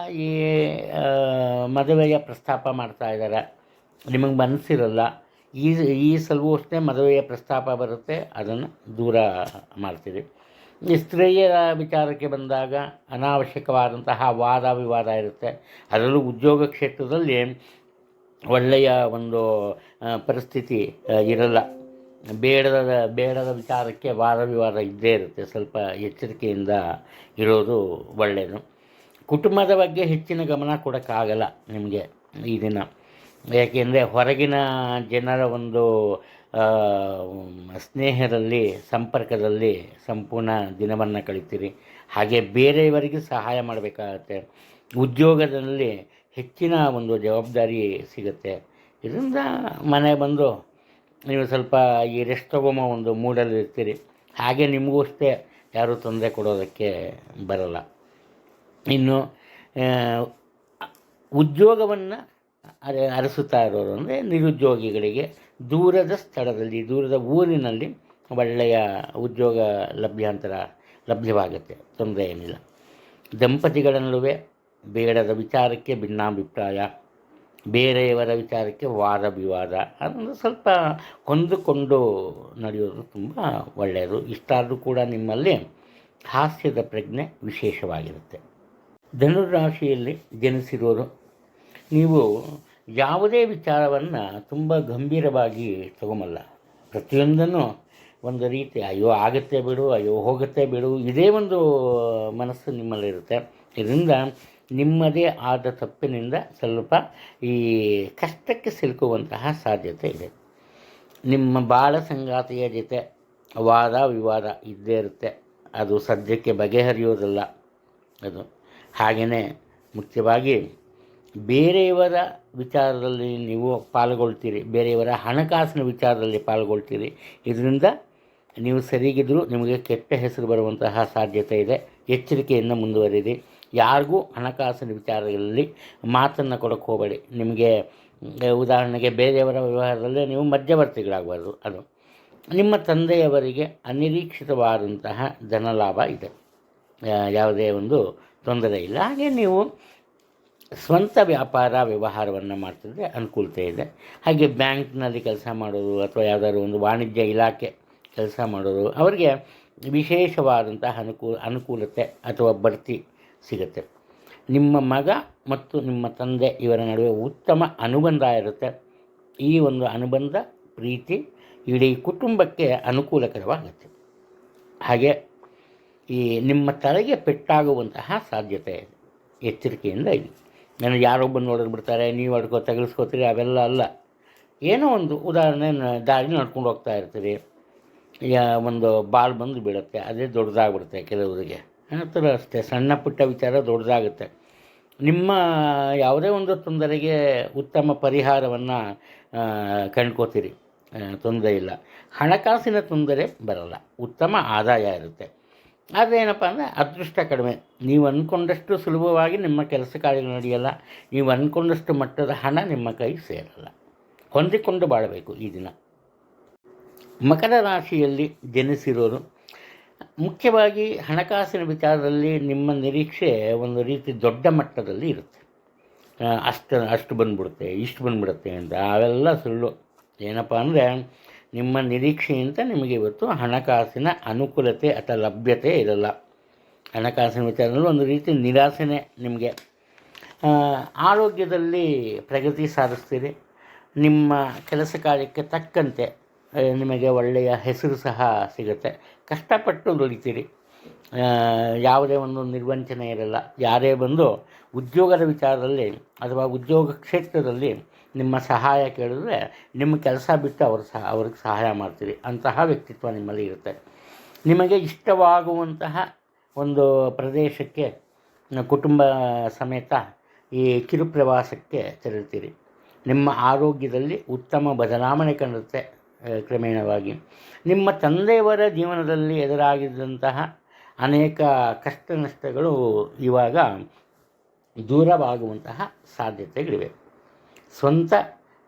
ಈ ಮದುವೆಯ ಪ್ರಸ್ತಾಪ ಮಾಡ್ತಾ ಇದ್ದಾರೆ, ನಿಮಗೆ ಮನಸ್ಸಿರಲ್ಲ. ಈ ಸಲವೂ ಅಷ್ಟೇ ಮದುವೆಯ ಪ್ರಸ್ತಾಪ ಬರುತ್ತೆ, ಅದನ್ನು ದೂರ ಮಾಡ್ತೀರಿ. ಸ್ತ್ರೀಯರ ವಿಚಾರಕ್ಕೆ ಬಂದಾಗ ಅನಾವಶ್ಯಕವಾದಂತಹ ವಾದ ವಿವಾದ ಇರುತ್ತೆ. ಅದರಲ್ಲೂ ಉದ್ಯೋಗ ಕ್ಷೇತ್ರದಲ್ಲಿ ಒಳ್ಳೆಯ ಒಂದು ಪರಿಸ್ಥಿತಿ ಇರಲ್ಲ. ಬೇಡದ ವಿಚಾರಕ್ಕೆ ವಾದ ವಿವಾದ ಇದ್ದೇ ಇರುತ್ತೆ. ಸ್ವಲ್ಪ ಎಚ್ಚರಿಕೆಯಿಂದ ಇರೋದು ಒಳ್ಳೆಯದು. ಕುಟುಂಬದ ಬಗ್ಗೆ ಹೆಚ್ಚಿನ ಗಮನ ಕೊಡೋಕ್ಕಾಗಲ್ಲ ನಿಮಗೆ ಈ ದಿನ. ಯಾಕೆಂದರೆ ಹೊರಗಿನ ಜನರ ಒಂದು ಸ್ನೇಹದಲ್ಲಿ ಸಂಪರ್ಕದಲ್ಲಿ ಸಂಪೂರ್ಣ ದಿನವನ್ನು ಕಳಿತೀರಿ. ಹಾಗೆ ಬೇರೆಯವರಿಗೆ ಸಹಾಯ ಮಾಡಬೇಕಾಗತ್ತೆ. ಉದ್ಯೋಗದಲ್ಲಿ ಹೆಚ್ಚಿನ ಒಂದು ಜವಾಬ್ದಾರಿ ಸಿಗುತ್ತೆ. ಇದರಿಂದ ಮನೆ ಬಂದು ನೀವು ಸ್ವಲ್ಪ ಈ ರೆಸ್ಟ್ ತಗೊಂಬ ಒಂದು ಮೂಡಲ್ಲಿ ಇರ್ತೀರಿ. ಹಾಗೆ ನಿಮಗೂ ಅಷ್ಟೇ ಯಾರೂ ತೊಂದರೆ ಕೊಡೋದಕ್ಕೆ ಬರಲ್ಲ. ಇನ್ನು ಉದ್ಯೋಗವನ್ನು ಅರಸುತ್ತಾ ಇರೋರು ಅಂದರೆ ನಿರುದ್ಯೋಗಿಗಳಿಗೆ ದೂರದ ಸ್ಥಳದಲ್ಲಿ, ದೂರದ ಊರಿನಲ್ಲಿ ಒಳ್ಳೆಯ ಉದ್ಯೋಗ ಲಭ್ಯವಾಗುತ್ತೆ, ತೊಂದರೆ ಏನಿಲ್ಲ. ದಂಪತಿಗಳ ನಡುವೆ ಬೇಡದ ವಿಚಾರಕ್ಕೆ ಭಿನ್ನಾಭಿಪ್ರಾಯ, ಬೇರೆಯವರ ವಿಚಾರಕ್ಕೆ ವಾದ ವಿವಾದ, ಅದನ್ನು ಸ್ವಲ್ಪ ಹೊಂದಿಕೊಂಡು ನಡೆಯೋದು ತುಂಬ ಒಳ್ಳೆಯದು. ಇಷ್ಟಾದರೂ ಕೂಡ ನಿಮ್ಮಲ್ಲಿ ಹಾಸ್ಯದ ಪ್ರಜ್ಞೆ ವಿಶೇಷವಾಗಿರುತ್ತೆ. ಧನುರಾಶಿಯಲ್ಲಿ ಜನಿಸಿರೋರು ನೀವು ಯಾವುದೇ ವಿಚಾರವನ್ನು ತುಂಬ ಗಂಭೀರವಾಗಿ ತಗೊಂಬಲ್ಲ. ಪ್ರತಿಯೊಂದನ್ನು ಒಂದು ರೀತಿ ಅಯ್ಯೋ ಆಗುತ್ತೆ ಬಿಡು, ಅಯ್ಯೋ ಹೋಗುತ್ತೆ ಬಿಡು, ಇದೇ ಒಂದು ಮನಸ್ಸು ನಿಮ್ಮಲ್ಲಿರುತ್ತೆ. ಇದರಿಂದ ನಿಮ್ಮದೇ ಆದ ತಪ್ಪಿನಿಂದ ಸ್ವಲ್ಪ ಈ ಕಷ್ಟಕ್ಕೆ ಸಿಲುಕುವಂತಹ ಸಾಧ್ಯತೆ ಇದೆ. ನಿಮ್ಮ ಬಾಳ ಸಂಗಾತಿಯ ಜೊತೆ ವಾದ ವಿವಾದ ಇದ್ದೇ ಇರುತ್ತೆ. ಅದು ಸದ್ಯಕ್ಕೆ ಬಗೆಹರಿಯೋದಿಲ್ಲ ಅದು. ಹಾಗೆಯೇ ಮುಖ್ಯವಾಗಿ ಬೇರೆಯವರ ವಿಚಾರದಲ್ಲಿ ನೀವು ಪಾಲ್ಗೊಳ್ತೀರಿ, ಬೇರೆಯವರ ಹಣಕಾಸಿನ ವಿಚಾರದಲ್ಲಿ ಪಾಲ್ಗೊಳ್ತೀರಿ. ಇದರಿಂದ ನೀವು ಸರಿಗಿದ್ದರೂ ನಿಮಗೆ ಕೆಟ್ಟ ಹೆಸರು ಬರುವಂತಹ ಸಾಧ್ಯತೆ ಇದೆ. ಎಚ್ಚರಿಕೆಯಿಂದ ಮುಂದುವರಿರಿ. ಯಾರಿಗೂ ಹಣಕಾಸಿನ ವಿಚಾರಗಳಲ್ಲಿ ಮಾತನ್ನು ಕೊಡೋಕ್ಕೆ ಹೋಗಬೇಡಿ. ನಿಮಗೆ ಉದಾಹರಣೆಗೆ ಬೇರೆಯವರ ವ್ಯವಹಾರದಲ್ಲೇ ನೀವು ಮಧ್ಯವರ್ತಿಗಳಾಗಬಾರ್ದು. ಅದು ನಿಮ್ಮ ತಂದೆಯವರಿಗೆ ಅನಿರೀಕ್ಷಿತವಾದಂತಹ ಧನಲಾಭ ಇದೆ, ಯಾವುದೇ ಒಂದು ತೊಂದರೆ ಇಲ್ಲ. ಹಾಗೆ ನೀವು ಸ್ವಂತ ವ್ಯಾಪಾರ ವ್ಯವಹಾರವನ್ನು ಮಾಡ್ತಿದ್ರೆ ಅನುಕೂಲತೆ ಇದೆ. ಹಾಗೆ ಬ್ಯಾಂಕ್ನಲ್ಲಿ ಕೆಲಸ ಮಾಡೋದು ಅಥವಾ ಯಾವುದಾದ್ರು ಒಂದು ವಾಣಿಜ್ಯ ಇಲಾಖೆ ಕೆಲಸ ಮಾಡೋದು, ಅವರಿಗೆ ವಿಶೇಷವಾದಂತಹ ಅನುಕೂಲತೆ ಅಥವಾ ಬಡ್ತಿ ಸಿಗುತ್ತೆ. ನಿಮ್ಮ ಮಗ ಮತ್ತು ನಿಮ್ಮ ತಂದೆ ಇವರ ನಡುವೆ ಉತ್ತಮ ಅನುಬಂಧ ಇರುತ್ತೆ. ಈ ಒಂದು ಅನುಬಂಧ ಪ್ರೀತಿ ಇಡೀ ಕುಟುಂಬಕ್ಕೆ ಅನುಕೂಲಕರವಾಗುತ್ತೆ. ಹಾಗೆ ಈ ನಿಮ್ಮ ತಲೆಗೆ ಪೆಟ್ಟಾಗುವಂತಹ ಸಾಧ್ಯತೆ ಇದೆ. ಎಚ್ಚರಿಕೆಯಿಂದ ಇದೆ. ನನಗೆ ಯಾರೊಬ್ಬರು ನೋಡೋದು ಬಿಡ್ತಾರೆ, ನೀವು ತೆಗೆಸ್ಕೋತೀರಿ, ಅವೆಲ್ಲ ಅಲ್ಲ. ಏನೋ ಒಂದು ಉದಾಹರಣೆ, ದಾರಿ ನಡ್ಕೊಂಡು ಹೋಗ್ತಾ ಇರ್ತೀರಿ, ಒಂದು ಬಾಲ್ ಬಂದು ಬೀಳುತ್ತೆ, ಅದೇ ದೊಡ್ಡದಾಗ್ಬಿಡುತ್ತೆ ಕೆಲವರಿಗೆ. ಆ ಥರ ಅಷ್ಟೇ, ಸಣ್ಣ ಪುಟ್ಟ ವಿಚಾರ ದೊಡ್ಡದಾಗುತ್ತೆ. ನಿಮ್ಮ ಯಾವುದೇ ಒಂದು ತೊಂದರೆಗೆ ಉತ್ತಮ ಪರಿಹಾರವನ್ನು ಕಂಡ್ಕೋತೀರಿ, ತೊಂದರೆ ಇಲ್ಲ. ಹಣಕಾಸಿನ ತೊಂದರೆ ಬರಲ್ಲ, ಉತ್ತಮ ಆದಾಯ ಇರುತ್ತೆ. ಆದರೆ ಏನಪ್ಪ ಅಂದರೆ ಅದೃಷ್ಟ ಕಡಿಮೆ. ನೀವು ಅಂದ್ಕೊಂಡಷ್ಟು ಸುಲಭವಾಗಿ ನಿಮ್ಮ ಕೆಲಸ ಕಾರ್ಯಗಳು ನಡೆಯಲ್ಲ. ನೀವು ಅಂದ್ಕೊಂಡಷ್ಟು ಮಟ್ಟದ ಹಣ ನಿಮ್ಮ ಕೈ ಸೇರಲ್ಲ. ಹೊಂದಿಕೊಂಡು ಬಾಳಬೇಕು ಈ ದಿನ. ಮಕರ ರಾಶಿಯಲ್ಲಿ ಜನಿಸಿರೋರು ಮುಖ್ಯವಾಗಿ ಹಣಕಾಸಿನ ವಿಚಾರದಲ್ಲಿ ನಿಮ್ಮ ನಿರೀಕ್ಷೆ ಒಂದು ರೀತಿ ದೊಡ್ಡ ಮಟ್ಟದಲ್ಲಿ ಇರುತ್ತೆ. ಅಷ್ಟು ಬಂದ್ಬಿಡುತ್ತೆ, ಇಷ್ಟು ಬಂದ್ಬಿಡುತ್ತೆ ಅಂತ, ಅವೆಲ್ಲ ಸುಳ್ಳು. ಏನಪ್ಪ ಅಂದರೆ ನಿಮ್ಮ ನಿರೀಕ್ಷೆಯಿಂದ ನಿಮಗೆ ಇವತ್ತು ಹಣಕಾಸಿನ ಅನುಕೂಲತೆ ಅಥವಾ ಲಭ್ಯತೆ ಇರಲ್ಲ. ಹಣಕಾಸಿನ ವಿಚಾರದಲ್ಲಿ ಒಂದು ರೀತಿ ನಿರಾಸೆನೇ ನಿಮಗೆ. ಆರೋಗ್ಯದಲ್ಲಿ ಪ್ರಗತಿ ಸಾಧಿಸ್ತೀರಿ. ನಿಮ್ಮ ಕೆಲಸ ಕಾರ್ಯಕ್ಕೆ ತಕ್ಕಂತೆ ನಿಮಗೆ ಒಳ್ಳೆಯ ಹೆಸರು ಸಹ ಸಿಗುತ್ತೆ. ಕಷ್ಟಪಟ್ಟು ದುಡಿತೀರಿ, ಯಾವುದೇ ಒಂದು ನಿರ್ವಂಚನೆ ಇರಲ್ಲ. ಯಾರೇ ಬಂದು ಉದ್ಯೋಗದ ವಿಚಾರದಲ್ಲಿ ಅಥವಾ ಉದ್ಯೋಗ ಕ್ಷೇತ್ರದಲ್ಲಿ ನಿಮ್ಮ ಸಹಾಯ ಕೇಳಿದ್ರೆ ನಿಮ್ಮ ಕೆಲಸ ಬಿಟ್ಟು ಅವ್ರಿಗೆ ಸಹಾಯ ಮಾಡ್ತೀರಿ. ಅಂತಹ ವ್ಯಕ್ತಿತ್ವ ನಿಮ್ಮಲ್ಲಿ ಇರುತ್ತೆ. ನಿಮಗೆ ಇಷ್ಟವಾಗುವಂತಹ ಒಂದು ಪ್ರದೇಶಕ್ಕೆ ಕುಟುಂಬ ಸಮೇತ ಈ ಕಿರು ಪ್ರವಾಸಕ್ಕೆ ತೆರಳ್ತೀರಿ. ನಿಮ್ಮ ಆರೋಗ್ಯದಲ್ಲಿ ಉತ್ತಮ ಬದಲಾವಣೆ ಕಾಣುತ್ತೆ ಕ್ರಮೇಣವಾಗಿ. ನಿಮ್ಮ ತಂದೆಯವರ ಜೀವನದಲ್ಲಿ ಎದುರಾಗಿದ್ದಂತಹ ಅನೇಕ ಕಷ್ಟ ನಷ್ಟಗಳು ಇವಾಗ ದೂರವಾಗುವಂತಹ ಸಾಧ್ಯತೆಗಳಿವೆ. ಸ್ವಂತ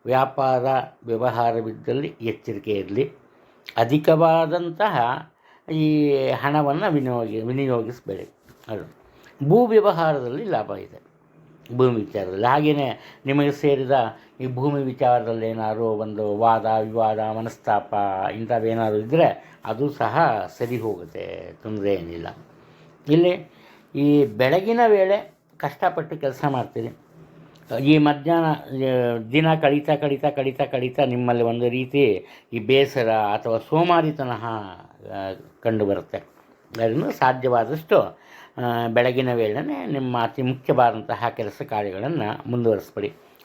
ವ್ಯಾಪಾರ ವ್ಯವಹಾರವಿದ್ದಲ್ಲಿ ಎಚ್ಚರಿಕೆ ಇರಲಿ. ಅಧಿಕವಾದಂತಹ ಈ ಹಣವನ್ನು ವಿನಿಯೋಗಿಸಬೇಡಿ. ಅದು ಭೂ ವ್ಯವಹಾರದಲ್ಲಿ ಲಾಭ ಇದೆ, ಭೂಮಿ ವಿಚಾರದಲ್ಲಿ. ಹಾಗೆಯೇ ನಿಮಗೆ ಸೇರಿದ ಈ ಭೂಮಿ ವಿಚಾರದಲ್ಲಿ ಏನಾದ್ರು ಒಂದು ವಾದ ವಿವಾದ ಮನಸ್ತಾಪ ಇಂಥವೇನಾದ್ರು ಇದ್ದರೆ ಅದು ಸಹ ಸರಿ ಹೋಗುತ್ತೆ, ತೊಂದರೆ ಏನಿಲ್ಲ. ಇಲ್ಲಿ ಈ ಬೆಳಗಿನ ವೇಳೆ ಕಷ್ಟಪಟ್ಟು ಕೆಲಸ ಮಾಡ್ತೀರಿ. ಈ ಮಧ್ಯಾಹ್ನ ದಿನ ಕಳೀತಾ ನಿಮ್ಮಲ್ಲಿ ಒಂದು ರೀತಿ ಈ ಬೇಸರ ಅಥವಾ ಸೋಮಾರಿತನ ಕಂಡುಬರುತ್ತೆ. ಅದನ್ನು ಸಾಧ್ಯವಾದಷ್ಟು ಬೆಳಗಿನ ವೇಳೆನೇ ನಿಮ್ಮ ಅತಿ ಮುಖ್ಯವಾದಂತಹ ಕೆಲಸ ಕಾರ್ಯಗಳನ್ನು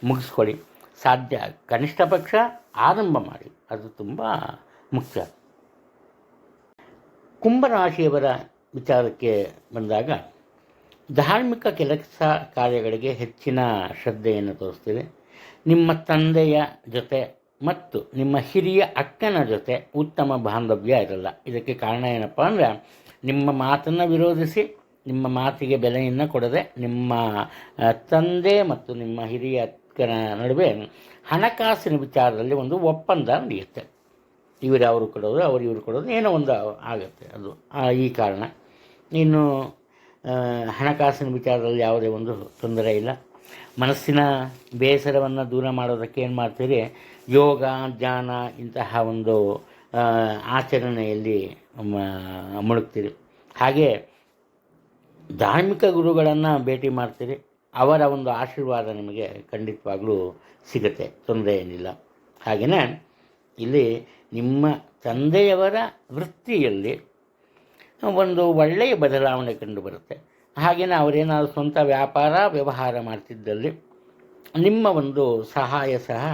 ಮುಗಿಸ್ಕೊಡಿ. ಸಾಧ್ಯ ಕನಿಷ್ಠ ಪಕ್ಷ ಆರಂಭ ಮಾಡಿ, ಅದು ತುಂಬ ಮುಖ್ಯ. ಕುಂಭರಾಶಿಯವರ ವಿಚಾರಕ್ಕೆ ಬಂದಾಗ ಧಾರ್ಮಿಕ ಕೆಲಸ ಕಾರ್ಯಗಳಿಗೆ ಹೆಚ್ಚಿನ ಶ್ರದ್ಧೆಯನ್ನು ತೋರಿಸ್ತೀರಿ. ನಿಮ್ಮ ತಂದೆಯ ಜೊತೆ ಮತ್ತು ನಿಮ್ಮ ಹಿರಿಯ ಅಕ್ಕನ ಜೊತೆ ಉತ್ತಮ ಬಾಂಧವ್ಯ ಇರಲ್ಲ. ಇದಕ್ಕೆ ಕಾರಣ ಏನಪ್ಪ ಅಂದರೆ ನಿಮ್ಮ ಮಾತನ್ನು ವಿರೋಧಿಸಿ, ನಿಮ್ಮ ಮಾತಿಗೆ ಬೆಲೆಯನ್ನು ಕೊಡದೆ, ನಿಮ್ಮ ತಂದೆ ಮತ್ತು ನಿಮ್ಮ ಹಿರಿಯ ಅಕ್ಕನ ನಡುವೆ ಹಣಕಾಸಿನ ವಿಚಾರದಲ್ಲಿ ಒಂದು ಒಪ್ಪಂದ ನಡೆಯುತ್ತೆ. ಅವರು ಕೊಡೋದು, ಇವರು ಕೊಡೋದು, ಏನೋ ಒಂದು ಆಗುತ್ತೆ. ಅದು ಈ ಕಾರಣ. ಇನ್ನು ಹಣಕಾಸಿನ ವಿಚಾರದಲ್ಲಿ ಯಾವುದೇ ಒಂದು ತೊಂದರೆ ಇಲ್ಲ. ಮನಸ್ಸಿನ ಬೇಸರವನ್ನು ದೂರ ಮಾಡೋದಕ್ಕೆ ಏನು ಮಾಡ್ತೀರಿ, ಯೋಗ ಧ್ಯಾನ ಇಂತಹ ಒಂದು ಆಚರಣೆಯಲ್ಲಿ ಮುಳುಗ್ತೀರಿ. ಹಾಗೆ ಧಾರ್ಮಿಕ ಗುರುಗಳನ್ನು ಭೇಟಿ ಮಾಡ್ತೀರಿ. ಅವರ ಒಂದು ಆಶೀರ್ವಾದ ನಿಮಗೆ ಖಂಡಿತವಾಗ್ಲೂ ಸಿಗುತ್ತೆ, ತೊಂದರೆ ಏನಿಲ್ಲ. ಹಾಗೆಯೇ ಇಲ್ಲಿ ನಿಮ್ಮ ತಂದೆಯವರ ವೃತ್ತಿಯಲ್ಲಿ ಒಂದು ಒಳ್ಳೆಯ ಬದಲಾವಣೆ ಕಂಡುಬರುತ್ತೆ. ಹಾಗೆಯೇ ಅವರೇನಾದರೂ ಸ್ವಂತ ವ್ಯಾಪಾರ ವ್ಯವಹಾರ ಮಾಡ್ತಿದ್ದಲ್ಲಿ ನಿಮ್ಮ ಒಂದು ಸಹಾಯ ಸಹ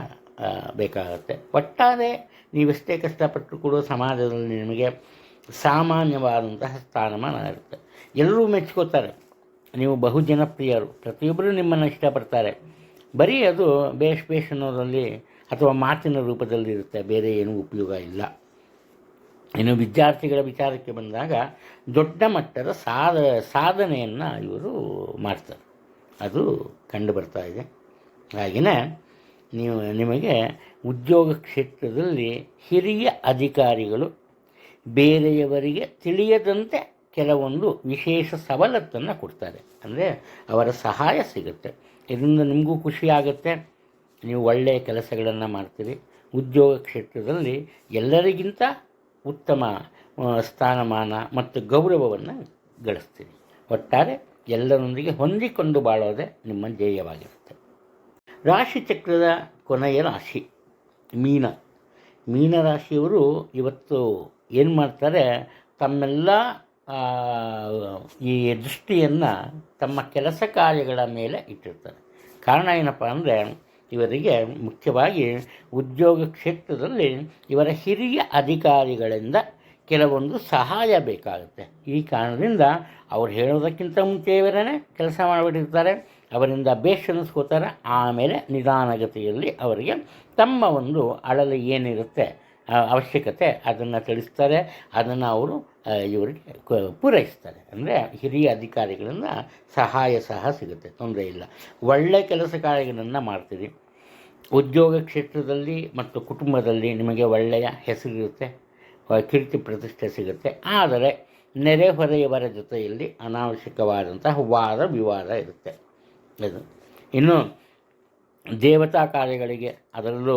ಬೇಕಾಗುತ್ತೆ. ಒಟ್ಟಾರೆ ನೀವೆಷ್ಟೇ ಕಷ್ಟಪಟ್ಟು ಕೂಡ ಸಮಾಜದಲ್ಲಿ ನಿಮಗೆ ಸಾಮಾನ್ಯವಾದಂತಹ ಸ್ಥಾನಮಾನ ಇರುತ್ತೆ. ಎಲ್ಲರೂ ಮೆಚ್ಕೋತಾರೆ, ನೀವು ಬಹುಜನಪ್ರಿಯರು, ಪ್ರತಿಯೊಬ್ಬರೂ ನಿಮ್ಮನ್ನು ಇಷ್ಟಪಡ್ತಾರೆ. ಬರೀ ಅದು ಬೇಷ್ ಅನ್ನೋದರಲ್ಲಿ ಅಥವಾ ಮಾತಿನ ರೂಪದಲ್ಲಿ ಇರುತ್ತೆ, ಬೇರೆ ಏನೂ ಉಪಯೋಗ ಇಲ್ಲ. ಇನ್ನು ವಿದ್ಯಾರ್ಥಿಗಳ ವಿಚಾರಕ್ಕೆ ಬಂದಾಗ ದೊಡ್ಡ ಮಟ್ಟದ ಸಾಧನೆಯನ್ನು ಇವರು ಮಾಡ್ತಾರೆ, ಅದು ಕಂಡು ಬರ್ತಾ ಇದೆ. ಹಾಗೆಯೇ ನಿಮಗೆ ಉದ್ಯೋಗ ಕ್ಷೇತ್ರದಲ್ಲಿ ಹಿರಿಯ ಅಧಿಕಾರಿಗಳು ಬೇರೆಯವರಿಗೆ ತಿಳಿಯದಂತೆ ಕೆಲವೊಂದು ವಿಶೇಷ ಸವಲತ್ತನ್ನು ಕೊಡ್ತಾರೆ. ಅಂದರೆ ಅವರ ಸಹಾಯ ಸಿಗುತ್ತೆ. ಇದರಿಂದ ನಿಮಗೂ ಖುಷಿಯಾಗುತ್ತೆ, ನೀವು ಒಳ್ಳೆಯ ಕೆಲಸಗಳನ್ನು ಮಾಡ್ತೀರಿ, ಉದ್ಯೋಗ ಕ್ಷೇತ್ರದಲ್ಲಿ ಎಲ್ಲರಿಗಿಂತ ಉತ್ತಮ ಸ್ಥಾನಮಾನ ಮತ್ತು ಗೌರವವನ್ನು ಗಳಿಸ್ತೀರಿ. ಒಟ್ಟಾರೆ ಎಲ್ಲರೊಂದಿಗೆ ಹೊಂದಿಕೊಂಡು ಬಾಳೋದೇ ನಿಮ್ಮ ಧ್ಯೇಯವಾಗಿರುತ್ತೆ. ರಾಶಿಚಕ್ರದ ಕೊನೆಯ ರಾಶಿ ಮೀನರಾಶಿಯವರು ಇವತ್ತು ಏನು ಮಾಡ್ತಾರೆ, ತಮ್ಮೆಲ್ಲ ಈ ದೃಷ್ಟಿಯನ್ನು ತಮ್ಮ ಕೆಲಸ ಕಾರ್ಯಗಳ ಮೇಲೆ ಇಟ್ಟಿರ್ತಾರೆ. ಕಾರಣ ಏನಪ್ಪ ಅಂದರೆ, ಇವರಿಗೆ ಮುಖ್ಯವಾಗಿ ಉದ್ಯೋಗ ಕ್ಷೇತ್ರದಲ್ಲಿ ಇವರ ಹಿರಿಯ ಅಧಿಕಾರಿಗಳಿಂದ ಕೆಲವೊಂದು ಸಹಾಯ ಬೇಕಾಗುತ್ತೆ. ಈ ಕಾರಣದಿಂದ ಅವ್ರು ಹೇಳೋದಕ್ಕಿಂತ ಮುಂಚೆ ಇವರೇ ಕೆಲಸ ಮಾಡಿಬಿಟ್ಟಿರ್ತಾರೆ, ಅವರಿಂದ ಬೇಷ್ ಅನ್ನಿಸ್ಕೋತಾರೆ. ಆಮೇಲೆ ನಿಧಾನಗತಿಯಲ್ಲಿ ಅವರಿಗೆ ತಮ್ಮ ಒಂದು ಅಳಲು ಏನಿರುತ್ತೆ ಅವಶ್ಯಕತೆ ಅದನ್ನು ತಿಳಿಸ್ತಾರೆ, ಅದನ್ನು ಅವರು ಇವರಿಗೆ ಪೂರೈಸ್ತಾರೆ. ಅಂದರೆ ಹಿರಿಯ ಅಧಿಕಾರಿಗಳಿಂದ ಸಹಾಯ ಸಹ ಸಿಗುತ್ತೆ, ತೊಂದರೆ ಇಲ್ಲ. ಒಳ್ಳೆಯ ಕೆಲಸ ಕಾರ್ಯಗಳನ್ನು ಮಾಡ್ತೀರಿ. ಉದ್ಯೋಗ ಕ್ಷೇತ್ರದಲ್ಲಿ ಮತ್ತು ಕುಟುಂಬದಲ್ಲಿ ನಿಮಗೆ ಒಳ್ಳೆಯ ಹೆಸರಿರುತ್ತೆ, ಕೀರ್ತಿ ಪ್ರತಿಷ್ಠೆ ಸಿಗುತ್ತೆ. ಆದರೆ ನೆರೆಹೊರೆಯವರ ಜೊತೆಯಲ್ಲಿ ಅನಾವಶ್ಯಕವಾದಂತಹ ವಾದ ವಿವಾದ ಇರುತ್ತೆ. ಅದು ಇನ್ನು ದೇವತಾ ಕಾರ್ಯಗಳಿಗೆ, ಅದರಲ್ಲೂ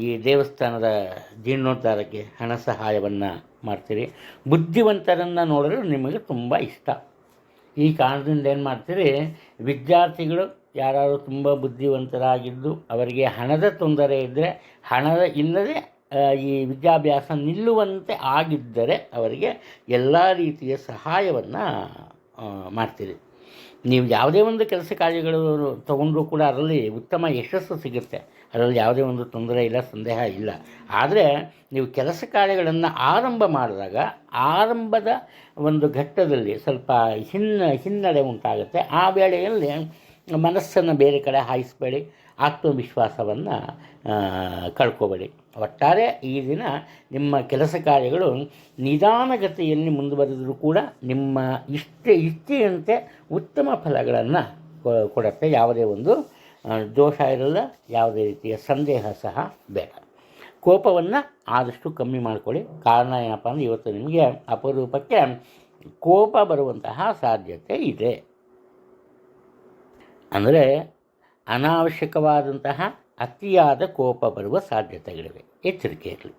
ಈ ದೇವಸ್ಥಾನದ ಜೀರ್ಣೋದ್ಧಾರಕ್ಕೆ ಹಣ ಸಹಾಯವನ್ನು ಮಾಡ್ತೀರಿ. ಬುದ್ಧಿವಂತರನ್ನು ನೋಡಲು ನಿಮಗೆ ತುಂಬ ಇಷ್ಟ. ಈ ಕಾರಣದಿಂದ ಏನು ಮಾಡ್ತೀರಿ, ವಿದ್ಯಾರ್ಥಿಗಳು ಯಾರು ತುಂಬ ಬುದ್ಧಿವಂತರಾಗಿದ್ದು ಅವರಿಗೆ ಹಣದ ತೊಂದರೆ ಇದ್ದರೆ, ಹಣದ ಇಲ್ಲದೆ ಈ ವಿದ್ಯಾಭ್ಯಾಸ ನಿಲ್ಲುವಂತೆ ಆಗಿದ್ದರೆ ಅವರಿಗೆ ಎಲ್ಲ ರೀತಿಯ ಸಹಾಯವನ್ನು ಮಾಡ್ತೀರಿ. ನೀವು ಯಾವುದೇ ಒಂದು ಕೆಲಸ ಕಾರ್ಯಗಳು ತಗೊಂಡ್ರೂ ಕೂಡ ಅದರಲ್ಲಿ ಉತ್ತಮ ಯಶಸ್ಸು ಸಿಗುತ್ತೆ, ಅದರಲ್ಲಿ ಯಾವುದೇ ಒಂದು ತೊಂದರೆ ಇಲ್ಲ, ಸಂದೇಹ ಇಲ್ಲ. ಆದರೆ ನೀವು ಕೆಲಸ ಕಾರ್ಯಗಳನ್ನು ಆರಂಭ ಮಾಡಿದಾಗ ಆರಂಭದ ಒಂದು ಘಟ್ಟದಲ್ಲಿ ಸ್ವಲ್ಪ ಹಿನ್ನಡೆ ಉಂಟಾಗುತ್ತೆ. ಆ ವೇಳೆಯಲ್ಲಿ ಮನಸ್ಸನ್ನು ಬೇರೆ ಕಡೆ ಹಾಯಿಸಬೇಡಿ, ಆತ್ಮವಿಶ್ವಾಸವನ್ನು ಕಳ್ಕೊಬೇಡಿ. ಒಟ್ಟಾರೆ ಈ ದಿನ ನಿಮ್ಮ ಕೆಲಸ ಕಾರ್ಯಗಳು ನಿಧಾನಗತಿಯಲ್ಲಿ ಮುಂದುವರೆದರೂ ಕೂಡ ನಿಮ್ಮ ಇಚ್ಛೆಯಂತೆ ಉತ್ತಮ ಫಲಗಳನ್ನು ಕೊಡುತ್ತೆ. ಯಾವುದೇ ಒಂದು ದೋಷ ಇರಲ್ಲ, ಯಾವುದೇ ರೀತಿಯ ಸಂದೇಹ ಸಹ ಬೇಡ. ಕೋಪವನ್ನು ಆದಷ್ಟು ಕಮ್ಮಿ ಮಾಡಿಕೊಳ್ಳಿ. ಕಾರಣ ಏನಪ್ಪ ಅಂದರೆ, ಇವತ್ತು ನಿಮಗೆ ಅಪರೂಪಕ್ಕೆ ಕೋಪ ಬರುವಂತಹ ಸಾಧ್ಯತೆ ಇದೆ. ಅಂದರೆ ಅನಾವಶ್ಯಕವಾದಂತಹ ಅತಿಯಾದ ಕೋಪ ಬರುವ ಸಾಧ್ಯತೆಗಳಿವೆ, ಎಚ್ಚರಿಕೆ ಇರಲಿ.